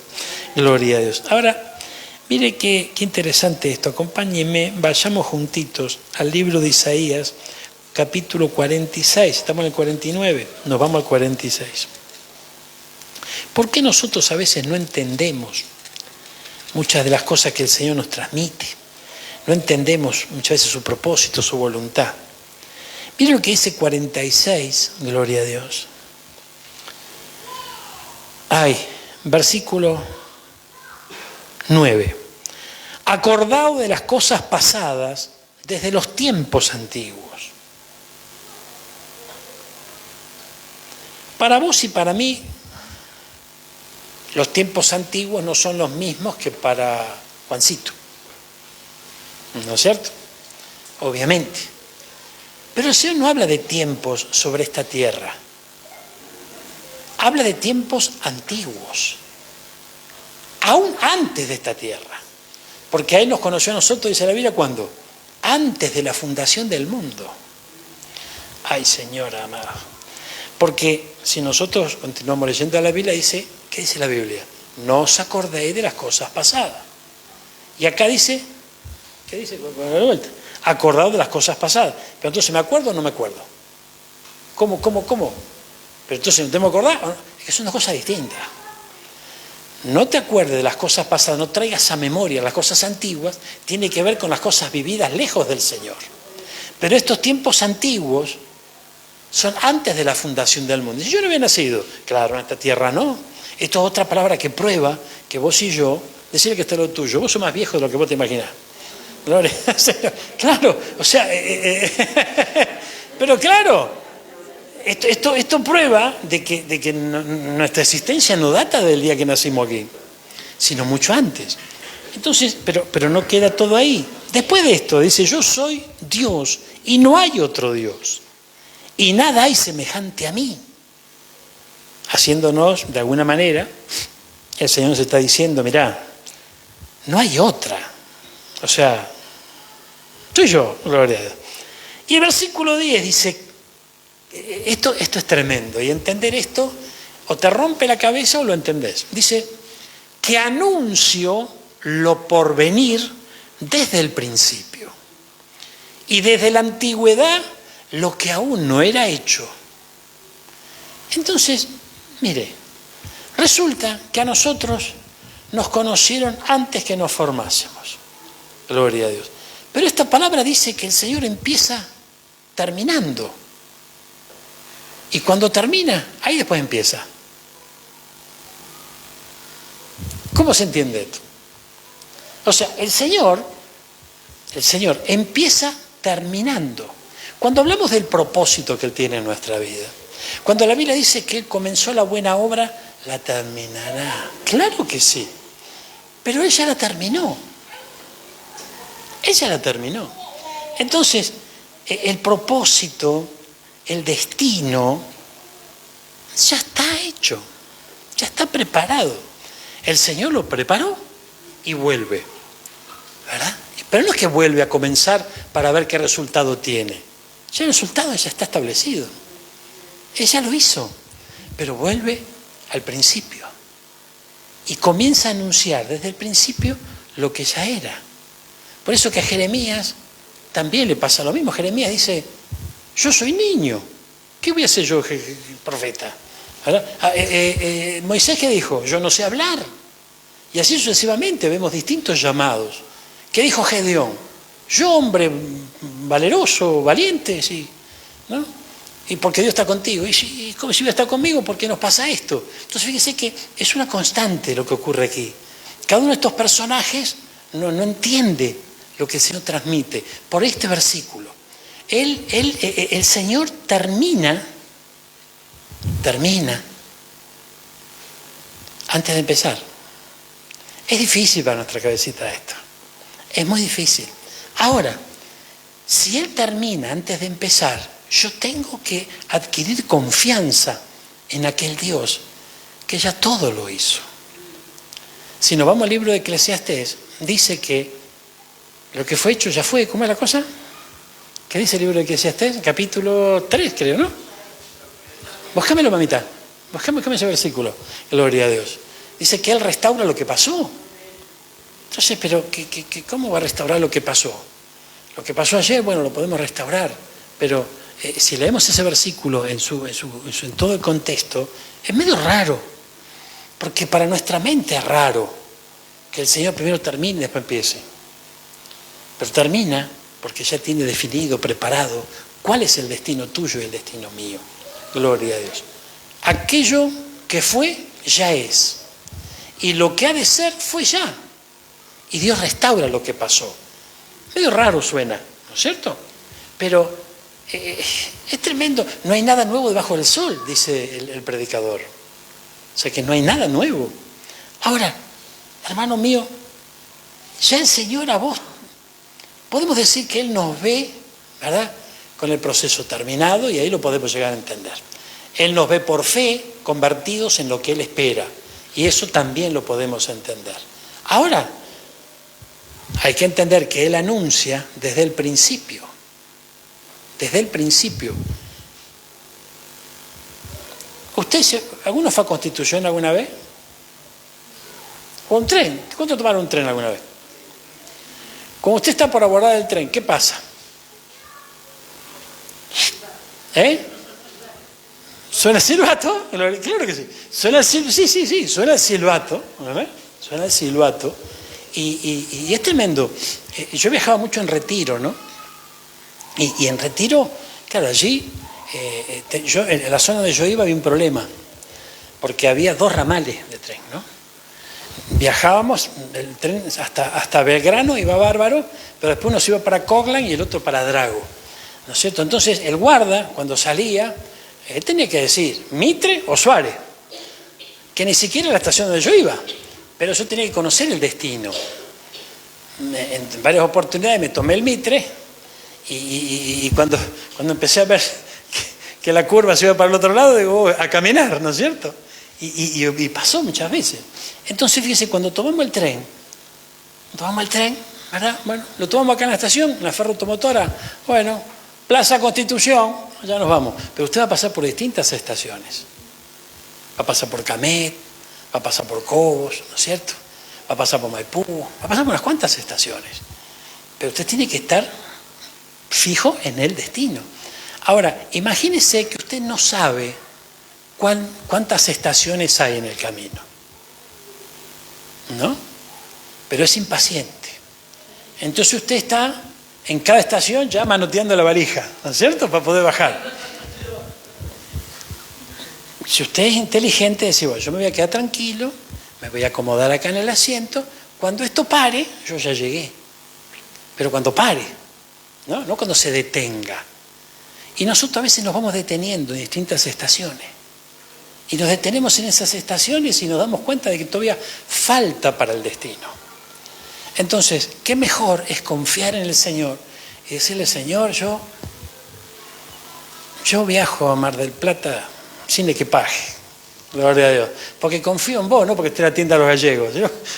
Gloria a Dios. Ahora, mire qué interesante esto. Acompáñenme, vayamos juntitos al libro de Isaías, capítulo 46. Estamos en el 49, nos vamos al 46. ¿Por qué nosotros a veces no entendemos muchas de las cosas que el Señor nos transmite? No entendemos muchas veces su propósito, su voluntad. Miren lo que dice 46, gloria a Dios. Versículo 9. Acordaos de las cosas pasadas desde los tiempos antiguos. Para vos y para mí, los tiempos antiguos no son los mismos que para Juancito. ¿No es cierto? Obviamente. Pero el Señor no habla de tiempos sobre esta tierra. Habla de tiempos antiguos. Aún antes de esta tierra. Porque a Él nos conoció a nosotros, dice la Biblia, ¿cuándo? Antes de la fundación del mundo. Ay, Señor amado. Porque si nosotros continuamos leyendo la Biblia, dice, ¿qué dice la Biblia? No os acordéis de las cosas pasadas. Y acá dice, ¿qué dice? acordado de las cosas pasadas. Pero entonces, ¿me acuerdo o no me acuerdo? ¿Cómo? Pero entonces, ¿no te me acordás? Es que es una cosa distinta. No te acuerdes de las cosas pasadas, no traigas a memoria las cosas antiguas, tiene que ver con las cosas vividas lejos del Señor. Pero estos tiempos antiguos son antes de la fundación del mundo. Si yo no había nacido, claro, en esta tierra no. Esto es otra palabra que prueba que vos y yo, decirle que está lo tuyo, vos sos más viejo de lo que vos te imaginás. Gloria al Señor. Claro, o sea, pero claro, esto prueba de que nuestra existencia no data del día que nacimos aquí, sino mucho antes. Entonces, pero no queda todo ahí. Después de esto dice, yo soy Dios y no hay otro Dios. Y nada hay semejante a mí. Haciéndonos, de alguna manera, el Señor nos está diciendo, mirá, no hay otra. O sea, soy yo, gloria a Dios. Y el versículo 10 dice, esto es tremendo, y entender esto o te rompe la cabeza o lo entendés. Dice, que anuncio lo por venir desde el principio. Y desde la antigüedad, lo que aún no era hecho. Entonces, mire, resulta que a nosotros nos conocieron antes que nos formásemos. Gloria a Dios. Pero esta palabra dice que el Señor empieza terminando. Y cuando termina, ahí después empieza. ¿Cómo se entiende esto? O sea, el Señor empieza terminando. Cuando hablamos del propósito que Él tiene en nuestra vida, cuando la Biblia dice que Él comenzó la buena obra, la terminará. Claro que sí, pero Él ya la terminó. Ella la terminó. Entonces, el propósito, el destino, ya está hecho, ya está preparado. El Señor lo preparó y vuelve, ¿verdad? Pero no es que vuelve a comenzar para ver qué resultado tiene. Ya el resultado ya está establecido. Ella lo hizo, pero vuelve al principio. Y comienza a anunciar desde el principio lo que ya era. Por eso que a Jeremías también le pasa lo mismo. Jeremías dice, yo soy niño, ¿qué voy a hacer yo, profeta? Moisés, ¿qué dijo? Yo no sé hablar. Y así sucesivamente vemos distintos llamados. ¿Qué dijo Gedeón? Yo, hombre valeroso, valiente, sí, ¿no? Y porque Dios está contigo. ¿Y cómo si Dios está conmigo? ¿Por qué nos pasa esto? Entonces fíjese que es una constante lo que ocurre aquí. Cada uno de estos personajes no entiende lo que el Señor transmite. Por este versículo, el Señor termina antes de empezar. Es difícil para nuestra cabecita esto. Es muy difícil. Ahora, si Él termina antes de empezar, yo tengo que adquirir confianza en aquel Dios que ya todo lo hizo. Si nos vamos al libro de Eclesiastés, dice que lo que fue hecho ya fue. ¿Cómo es la cosa? ¿Qué dice el libro de Eclesiastés? Capítulo 3, creo, ¿no? Búscamelo, mamita. Búscame ese versículo. Gloria a Dios. Dice que Él restaura lo que pasó. Entonces, pero ¿cómo va a restaurar lo que pasó? Lo que pasó ayer, bueno, lo podemos restaurar, pero si leemos ese versículo en todo el contexto, es medio raro, porque para nuestra mente es raro que el Señor primero termine y después empiece. Pero termina porque ya tiene definido, preparado, cuál es el destino tuyo y el destino mío. Gloria a Dios. Aquello que fue, ya es. Y lo que ha de ser, fue ya. Y Dios restaura lo que pasó. Medio raro suena, ¿no es cierto? Pero es tremendo. No hay nada nuevo debajo del sol, dice el predicador. O sea que no hay nada nuevo. Ahora, hermano mío, ya el Señor a vos, podemos decir que Él nos ve, ¿verdad?, con el proceso terminado, y ahí lo podemos llegar a entender. Él nos ve por fe, convertidos en lo que Él espera. Y eso también lo podemos entender. Ahora, hay que entender que Él anuncia desde el principio. Desde el principio. ¿Alguno fue a Constitución alguna vez? ¿O un tren? ¿Cuánto tomaron un tren alguna vez? Cuando usted está por abordar el tren, ¿qué pasa? ¿Eh? ¿Suena el silbato? Claro que sí. Suena el silbato, sí, suena el silbato, ¿verdad? Suena el silbato. Y es tremendo. Yo viajaba mucho en Retiro, ¿no? Y en Retiro, claro, allí, en la zona donde yo iba había un problema, porque había 2 ramales de tren, ¿no? Viajábamos, el tren hasta Belgrano iba bárbaro, pero después uno se iba para Coglan y el otro para Drago, ¿no es cierto? Entonces el guarda, cuando salía, él tenía que decir Mitre o Suárez, que ni siquiera era la estación donde yo iba, pero yo tenía que conocer el destino. En varias oportunidades me tomé el Mitre y cuando empecé a ver que la curva se iba para el otro lado, digo, a caminar, ¿no es cierto? Y pasó muchas veces. Entonces, fíjese, cuando tomamos el tren, ¿verdad? Bueno, lo tomamos acá en la estación, en la ferroautomotora, bueno, Plaza Constitución, ya nos vamos. Pero usted va a pasar por distintas estaciones. Va a pasar por Camet, va a pasar por Cobos, ¿no es cierto? Va a pasar por Maipú, va a pasar por unas cuantas estaciones. Pero usted tiene que estar fijo en el destino. Ahora, imagínese que usted no sabe cuántas estaciones hay en el camino, ¿no? Pero es impaciente. Entonces usted está en cada estación ya manoteando la valija, ¿no es cierto?, para poder bajar. Si usted es inteligente, dice, bueno, yo me voy a quedar tranquilo, me voy a acomodar acá en el asiento, cuando esto pare, yo ya llegué. Pero cuando pare, ¿no? No cuando se detenga. Y nosotros a veces nos vamos deteniendo en distintas estaciones. Y nos detenemos en esas estaciones y nos damos cuenta de que todavía falta para el destino. Entonces, ¿qué mejor es confiar en el Señor y decirle, Señor, yo viajo a Mar del Plata sin equipaje, gloria a Dios, porque confío en vos, no porque esté en la tienda de los gallegos.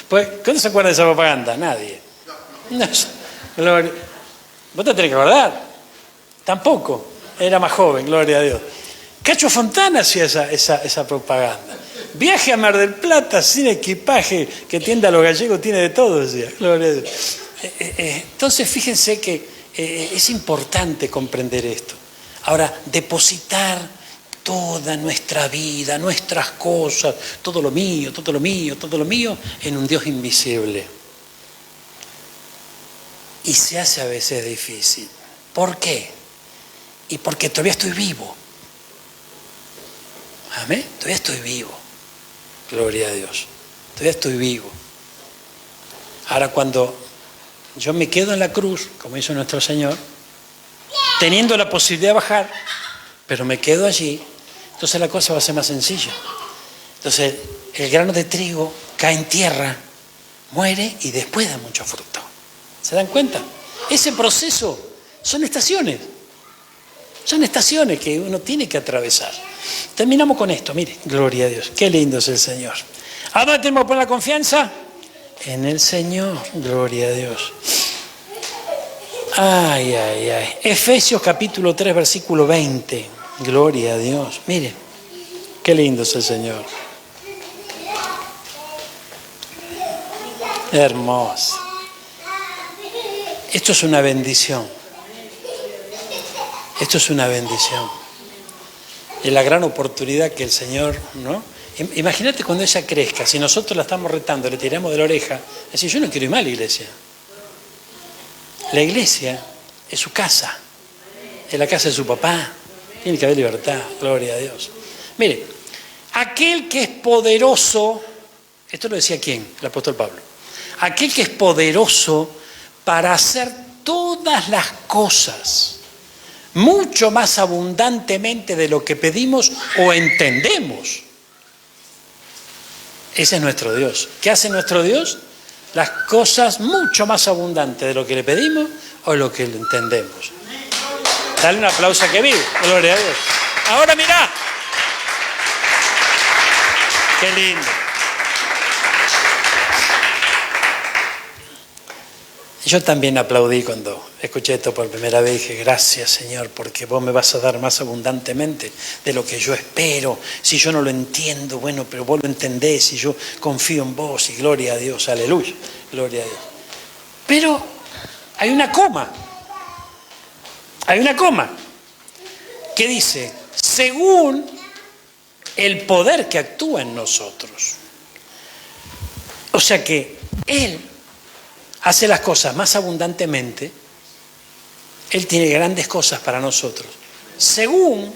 Pues, ¿cuándo se acuerda de esa propaganda? Nadie. No, gloria. ¿Vos te tenés que acordar? Tampoco. Era más joven, gloria a Dios. Cacho Fontana hacía esa propaganda. Viaje a Mar del Plata sin equipaje, que tienda a los gallegos tiene de todo, decía. Gloria a Dios. Entonces, fíjense que es importante comprender esto. Ahora, depositar toda nuestra vida, nuestras cosas, todo lo mío, en un Dios invisible. Y se hace a veces difícil. ¿Por qué? Y porque todavía estoy vivo. Amén. Todavía estoy vivo. Gloria a Dios. Todavía estoy vivo. Ahora, cuando yo me quedo en la cruz, como hizo nuestro Señor, teniendo la posibilidad de bajar, pero me quedo allí, entonces la cosa va a ser más sencilla. Entonces, el grano de trigo cae en tierra, muere y después da mucho fruto. ¿Se dan cuenta? Ese proceso son estaciones. Son estaciones que uno tiene que atravesar. Terminamos con esto, mire, gloria a Dios, qué lindo es el Señor. ¿A dónde tenemos que poner la confianza? En el Señor, gloria a Dios. Ay. Efesios capítulo 3, versículo 20, gloria a Dios. Mire, qué lindo es el Señor. Hermoso. Esto es una bendición. Esto es una bendición. Es la gran oportunidad que el Señor, ¿no? Imagínate cuando ella crezca, si nosotros la estamos retando, le tiramos de la oreja, decir, yo no quiero ir más a la iglesia. La iglesia es su casa, es la casa de su papá, tiene que haber libertad, gloria a Dios. Mire, aquel que es poderoso, esto lo decía ¿quién? El apóstol Pablo. Aquel que es poderoso para hacer todas las cosas mucho más abundantemente de lo que pedimos o entendemos. Ese es nuestro Dios. ¿Qué hace nuestro Dios? Las cosas mucho más abundantes de lo que le pedimos o lo que le entendemos. Dale un aplauso a que vive. Gloria a Dios. Ahora mirá. Qué lindo. Yo también aplaudí cuando escuché esto por primera vez y dije, gracias Señor, porque vos me vas a dar más abundantemente de lo que yo espero. Si yo no lo entiendo, bueno, pero vos lo entendés y yo confío en vos y gloria a Dios, aleluya, gloria a Dios. Pero hay una coma. ¿Qué dice? Según el poder que actúa en nosotros. O sea que Él hace las cosas más abundantemente. Él tiene grandes cosas para nosotros, según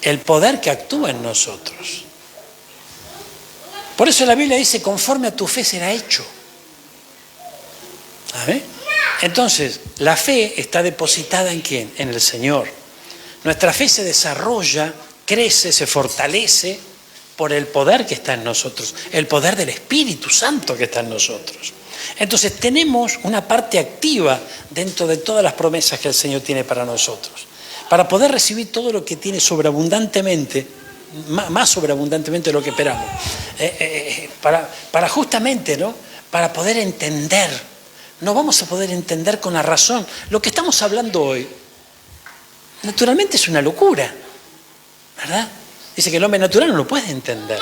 el poder que actúa en nosotros. Por eso la Biblia dice, conforme a tu fe será hecho. ¿Sabes? Entonces, la fe está depositada ¿en quién? En el Señor. Nuestra fe se desarrolla, crece, se fortalece por el poder que está en nosotros, el poder del Espíritu Santo que está en nosotros. Entonces tenemos una parte activa dentro de todas las promesas que el Señor tiene para nosotros. Para poder recibir todo lo que tiene sobreabundantemente, más sobreabundantemente de lo que esperamos. Para justamente, ¿no? Para poder entender. No vamos a poder entender con la razón. Lo que estamos hablando hoy, naturalmente es una locura, ¿verdad? Dice que el hombre natural no lo puede entender.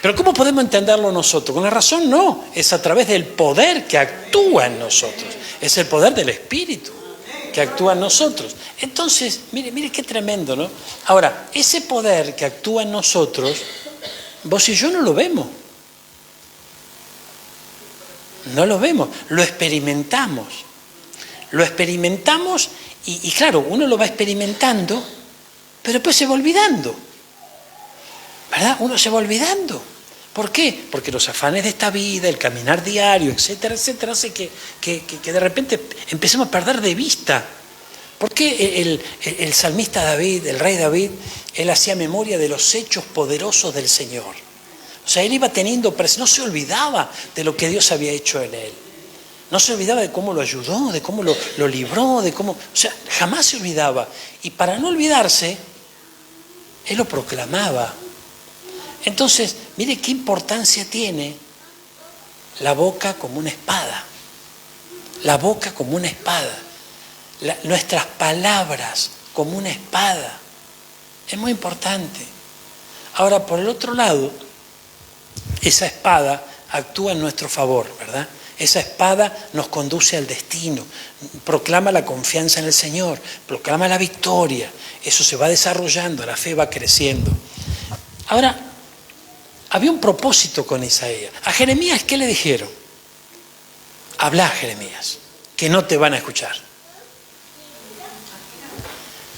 Pero ¿cómo podemos entenderlo nosotros? Con la razón no, es a través del poder que actúa en nosotros. Es el poder del Espíritu que actúa en nosotros. Entonces, mire qué tremendo, ¿no? Ahora, ese poder que actúa en nosotros, vos y yo no lo vemos. No lo vemos, lo experimentamos. Lo experimentamos y claro, uno lo va experimentando, pero después se va olvidando. ¿Verdad? Uno se va olvidando. ¿Por qué? Porque los afanes de esta vida, el caminar diario, etcétera, etcétera, hace que de repente empecemos a perder de vista. ¿Por qué el salmista David, el rey David, él hacía memoria de los hechos poderosos del Señor? O sea, él iba teniendo presente, no se olvidaba de lo que Dios había hecho en él. No se olvidaba de cómo lo ayudó, de cómo lo libró, de cómo... O sea, jamás se olvidaba. Y para no olvidarse, él lo proclamaba. Entonces, mire qué importancia tiene la boca como una espada. La boca como una espada. Nuestras palabras como una espada. Es muy importante. Ahora, por el otro lado, esa espada actúa en nuestro favor, ¿verdad? Esa espada nos conduce al destino, proclama la confianza en el Señor, proclama la victoria. Eso se va desarrollando, la fe va creciendo. Ahora, había un propósito con Isaías. A Jeremías, ¿qué le dijeron? Habla, Jeremías, que no te van a escuchar.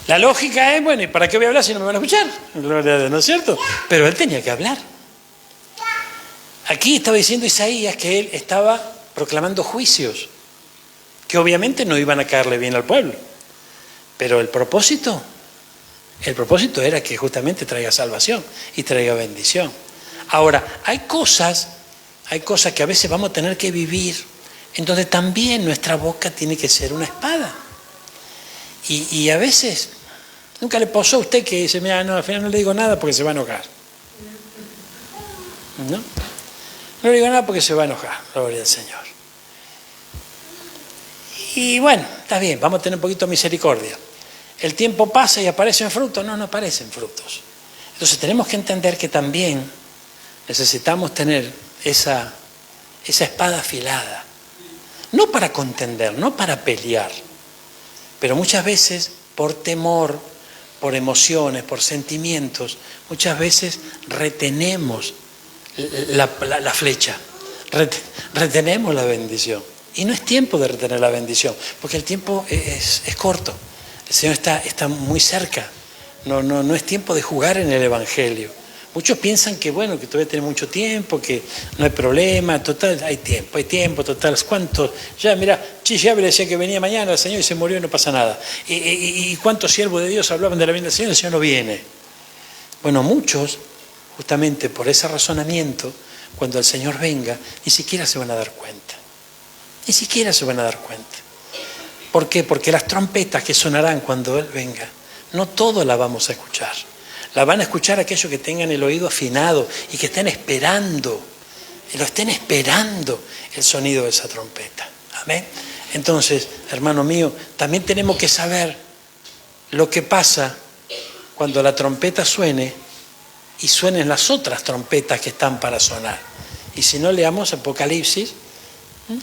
La lógica es, bueno, ¿y para qué voy a hablar si no me van a escuchar? ¿No es cierto? Pero él tenía que hablar. Aquí estaba diciendo Isaías que él estaba proclamando juicios, que obviamente no iban a caerle bien al pueblo. Pero el propósito era que justamente traiga salvación y traiga bendición. Ahora, hay cosas que a veces vamos a tener que vivir, en donde también nuestra boca tiene que ser una espada. Y a veces, nunca le pasó a usted que dice, mira, no, al final no le digo nada porque se va a enojar. ¿No? No le digo nada porque se va a enojar, gloria al Señor. Y bueno, está bien, vamos a tener un poquito de misericordia. El tiempo pasa y aparecen frutos. No aparecen frutos. Entonces tenemos que entender que también necesitamos tener esa espada afilada. No para contender, no para pelear, pero muchas veces por temor, por emociones, por sentimientos, muchas veces retenemos la flecha, retenemos la bendición. Y no es tiempo de retener la bendición, porque el tiempo es corto. El Señor está muy cerca. No es tiempo de jugar en el Evangelio. Muchos piensan que, bueno, que todavía tiene mucho tiempo, que no hay problema, total, hay tiempo, total. ¿Cuántos? Ya, mira, Chichiabe le decía que venía mañana el Señor y se murió y no pasa nada. ¿Y cuántos siervos de Dios hablaban de la venida del Señor y el Señor no viene? Bueno, muchos, justamente por ese razonamiento, cuando el Señor venga, ni siquiera se van a dar cuenta. Ni siquiera se van a dar cuenta. ¿Por qué? Porque las trompetas que sonarán cuando Él venga, no todos la vamos a escuchar. La van a escuchar aquellos que tengan el oído afinado y que estén esperando, el sonido de esa trompeta. Amén. Entonces, hermano mío, también tenemos que saber lo que pasa cuando la trompeta suene y suenen las otras trompetas que están para sonar. Y si no, leamos Apocalipsis,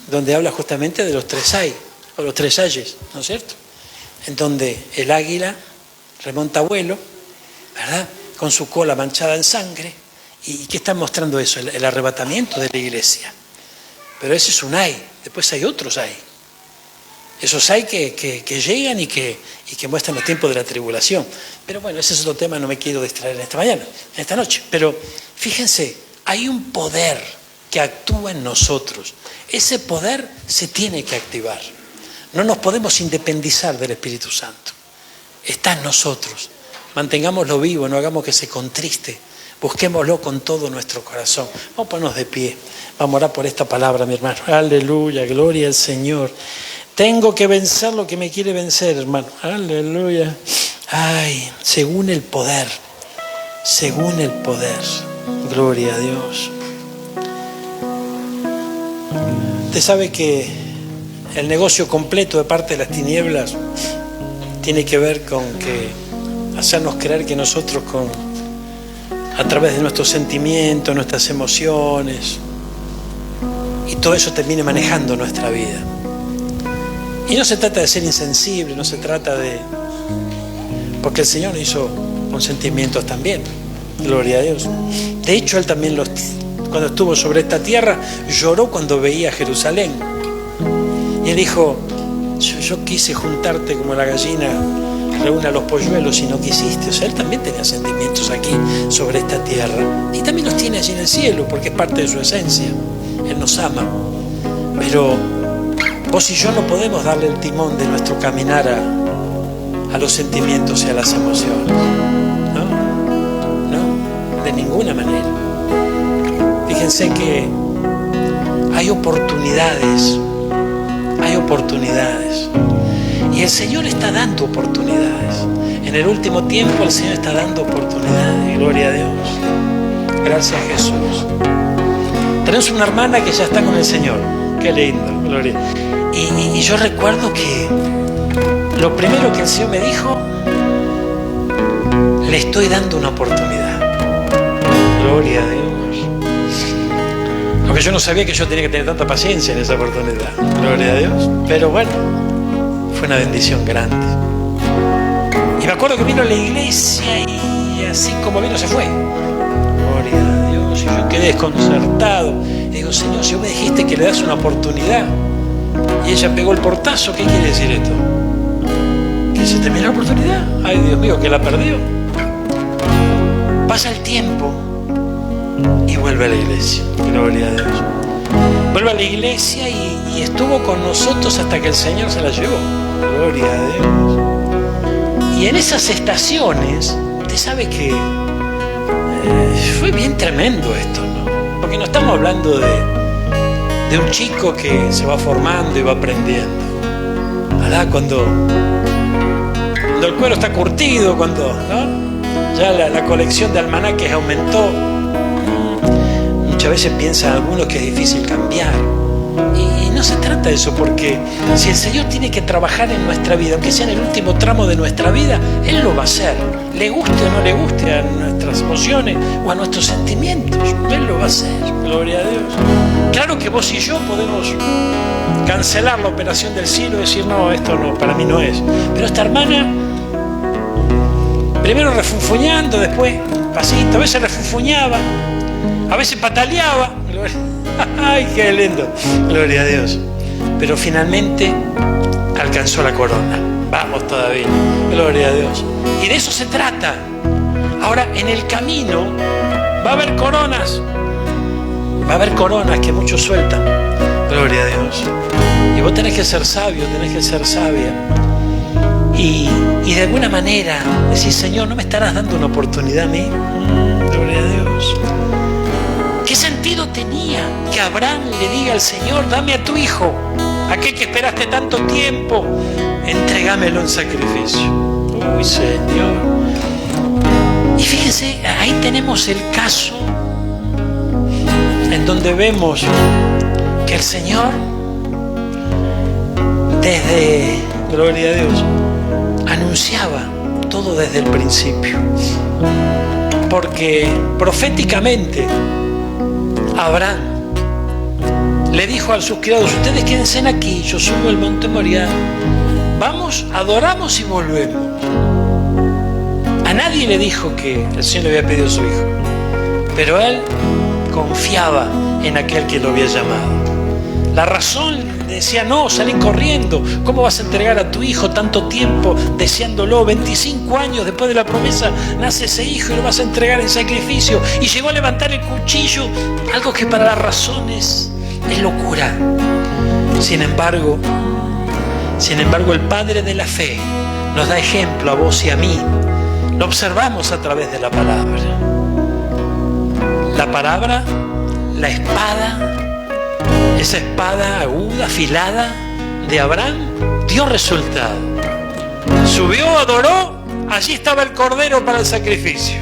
donde habla justamente de los tres ay, o los tres ayes, ¿no es cierto? En donde el águila remonta vuelo, ¿verdad? Con su cola manchada en sangre. ¿Y qué está mostrando eso? El arrebatamiento de la iglesia. Pero ese es un hay, después hay otros hay. Esos hay que llegan y que muestran los tiempos de la tribulación. Pero bueno, ese es otro tema, no me quiero distraer en esta mañana, en esta noche. Pero fíjense, hay un poder que actúa en nosotros. Ese poder se tiene que activar. No nos podemos independizar del Espíritu Santo. Está en nosotros. Mantengámoslo vivo, no hagamos que se contriste. Busquémoslo con todo nuestro corazón. Vamos a ponernos de pie. Vamos a orar por esta palabra, mi hermano. Aleluya, gloria al Señor. Tengo que vencer lo que me quiere vencer, hermano. Aleluya. Ay, según el poder. Según el poder. Gloria a Dios. Usted sabe que el negocio completo de parte de las tinieblas tiene que ver con que hacernos creer que nosotros a través de nuestros sentimientos, nuestras emociones, y todo eso termine manejando nuestra vida. Y no se trata de ser insensible, no se trata de... Porque el Señor hizo con sentimientos también, gloria a Dios. De hecho, Él también cuando estuvo sobre esta tierra, lloró cuando veía Jerusalén. Y Él dijo, yo quise juntarte como la gallina reúne a los polluelos y no quisiste. O sea, Él también tenía sentimientos aquí sobre esta tierra. Y también los tiene allí en el cielo, porque es parte de su esencia. Él nos ama. Pero vos y yo no podemos darle el timón de nuestro caminar a los sentimientos y a las emociones. No, de ninguna manera. Fíjense que hay oportunidades. Y el Señor está dando oportunidades. En el último tiempo el Señor está dando oportunidades. Gloria a Dios. Gracias, Jesús. Tenemos una hermana que ya está con el Señor. Qué lindo, gloria. Y yo recuerdo que lo primero que el Señor me dijo, le estoy dando una oportunidad. Gloria a Dios. Porque yo no sabía que yo tenía que tener tanta paciencia en esa oportunidad. Gloria a Dios. Pero bueno, fue una bendición grande. Y me acuerdo que vino a la iglesia y así como vino se fue. Gloria a Dios. Y yo quedé desconcertado. Y digo, Señor, si vos me dijiste que le das una oportunidad y ella pegó el portazo, ¿qué quiere decir esto? ¿Que se terminó la oportunidad? Ay, Dios mío, que la perdió. Pasa el tiempo y vuelve a la iglesia. Gloria a Dios. Vuelve a la iglesia y estuvo con nosotros hasta que el Señor se la llevó. Gloria a Dios. Y en esas estaciones, usted sabe que fue bien tremendo esto, ¿no? Porque no estamos hablando de un chico que se va formando y va aprendiendo. ¿Verdad? Cuando el cuero está curtido, cuando, ¿no? Ya la colección de almanaques aumentó. Muchas veces piensan algunos que es difícil cambiar. Y no se trata de eso, porque si el Señor tiene que trabajar en nuestra vida, aunque sea en el último tramo de nuestra vida, Él lo va a hacer. Le guste o no le guste a nuestras emociones o a nuestros sentimientos, Él lo va a hacer. Gloria a Dios. Claro que vos y yo podemos cancelar la operación del cielo y decir, no, esto no, para mí no es. Pero esta hermana, primero refunfuñando, después pasito, a veces refunfuñaba, a veces pataleaba. Ay, qué lindo. Gloria a Dios. Pero finalmente alcanzó la corona. Vamos todavía. Gloria a Dios. Y de eso se trata. Ahora, en el camino va a haber coronas. Va a haber coronas que muchos sueltan. Gloria a Dios. Y vos tenés que ser sabio, tenés que ser sabia. Y de alguna manera decir, Señor, ¿no me estarás dando una oportunidad a mí? Gloria a Dios. ¿Qué sentido tenía que Abraham le diga al Señor, dame a tu hijo, aquel que esperaste tanto tiempo, entrégamelo en sacrificio? Uy, Señor. Y fíjense, ahí tenemos el caso en donde vemos que el Señor, desde, gloria a Dios, anunciaba todo desde el principio. Porque proféticamente Abraham le dijo a sus criados, ustedes quédense aquí, yo subo al monte Moriah, vamos, adoramos y volvemos. nadie le dijo que el Señor le había pedido a su hijo, pero él confiaba en aquel que lo había llamado. La razón le decía: no, salí corriendo. ¿Cómo vas a entregar a tu hijo tanto tiempo deseándolo? 25 años después de la promesa nace ese hijo y lo vas a entregar en sacrificio. Y llegó a levantar el cuchillo, algo que para la razón es locura. Sin embargo, el Padre de la fe nos da ejemplo a vos y a mí. Lo observamos a través de la palabra. La palabra, la espada, esa espada aguda, afilada de Abraham, dio resultado. Subió, adoró, allí estaba el cordero para el sacrificio.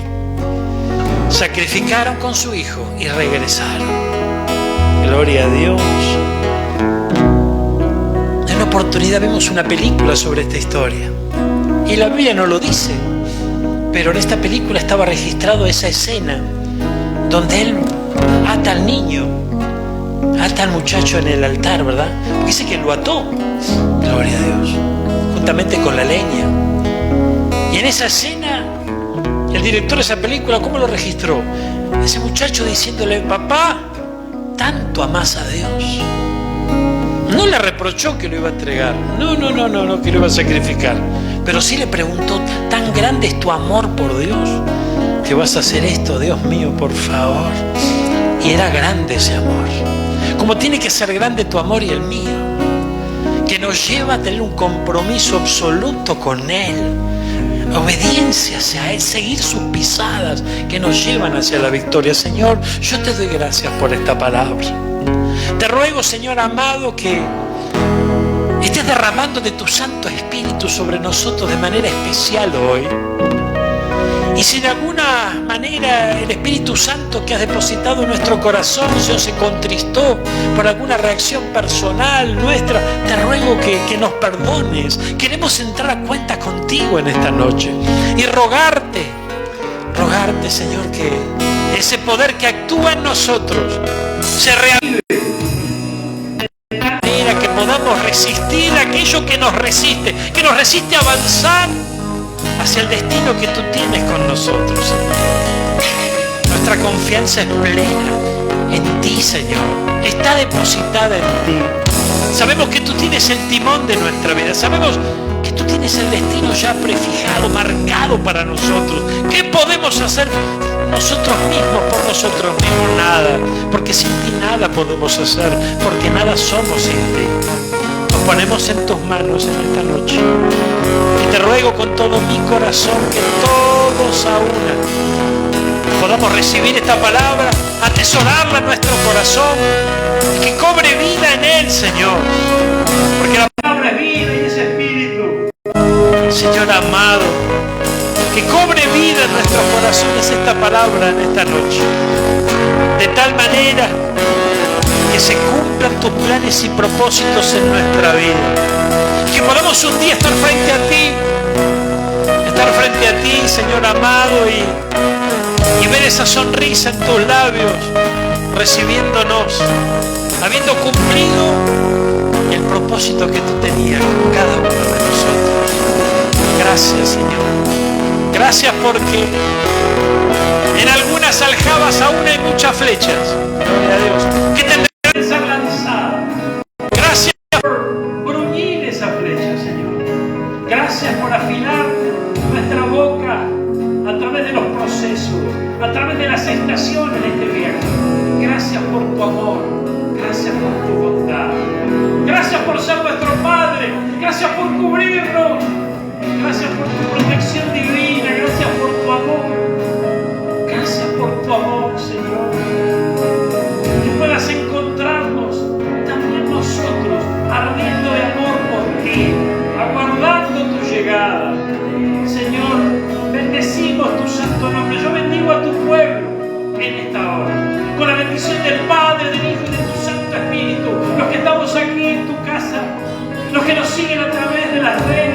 Sacrificaron con su hijo y regresaron. Gloria a Dios. En una oportunidad vemos una película sobre esta historia. Y la Biblia no lo dice, pero en esta película estaba registrado esa escena donde él ata al niño, ata al muchacho en el altar, ¿verdad? Porque dice que lo ató, gloria a Dios, juntamente con la leña. Y en esa escena, el director de esa película, ¿cómo lo registró? Ese muchacho diciéndole: papá, ¿tanto amás a Dios? No le reprochó que lo iba a entregar, no, que lo iba a sacrificar, pero sí le preguntó: ¿tan grande es tu amor por Dios que vas a hacer esto? Dios mío, por favor. Y era grande ese amor, como tiene que ser grande tu amor y el mío, que nos lleva a tener un compromiso absoluto con Él, obediencia hacia Él, seguir sus pisadas que nos llevan hacia la victoria. Señor, yo te doy gracias por esta palabra. Te ruego, Señor amado, que estés derramando de tu Santo Espíritu sobre nosotros de manera especial hoy. Y si de alguna manera el Espíritu Santo que has depositado en nuestro corazón, Señor, se contristó por alguna reacción personal nuestra, te ruego que nos perdones. Queremos entrar a cuenta contigo en esta noche y rogarte, Señor, que ese poder que actúa en nosotros se reavive, de manera que podamos resistir aquello que nos resiste a avanzar hacia el destino que tú tienes con nosotros, Señor. Nuestra confianza es plena en ti, Señor. Está depositada en ti. Sabemos que tú tienes el timón de nuestra vida. Sabemos que tú tienes el destino ya prefijado, marcado para nosotros. ¿Qué podemos hacer nosotros mismos por nosotros mismos? Nada. Porque sin ti nada podemos hacer. Porque nada somos sin ti. Nos ponemos en tus manos en esta noche. Y te ruego con todo mi corazón que todos a una podamos recibir esta palabra, atesorarla en nuestro corazón y que cobre vida en él, Señor. Porque la palabra es vida y es espíritu. Señor amado, que cobre vida en nuestros corazones esta palabra en esta noche. De tal manera que se cumplan tus planes y propósitos en nuestra vida. Que podamos un día estar frente a ti, Señor amado, y ver esa sonrisa en tus labios, recibiéndonos, habiendo cumplido el propósito que tú tenías con cada uno de nosotros. Gracias, Señor. Gracias porque en algunas aljabas aún hay muchas flechas. Gloria a Dios. Que tendrán que ser lanzadas. Gracias por bruñir esa flecha, Señor. Gracias por afilar nuestra boca a través de los procesos, a través de las estaciones de este viaje. Gracias por tu amor, gracias por tu bondad, gracias por ser nuestro Padre, gracias por cubrirnos, gracias por tu protección divina, gracias por tu amor, gracias por tu amor, Señor. Que puedas encontrarnos también nosotros, ardiendo de amor por ti, aguardando tu llegada. Señor, bendecimos tu santo nombre. Yo bendigo a tu pueblo en esta hora, con la bendición del Padre, del Hijo y de tu Santo Espíritu. Los que estamos aquí en tu casa, los que nos siguen a través de las redes,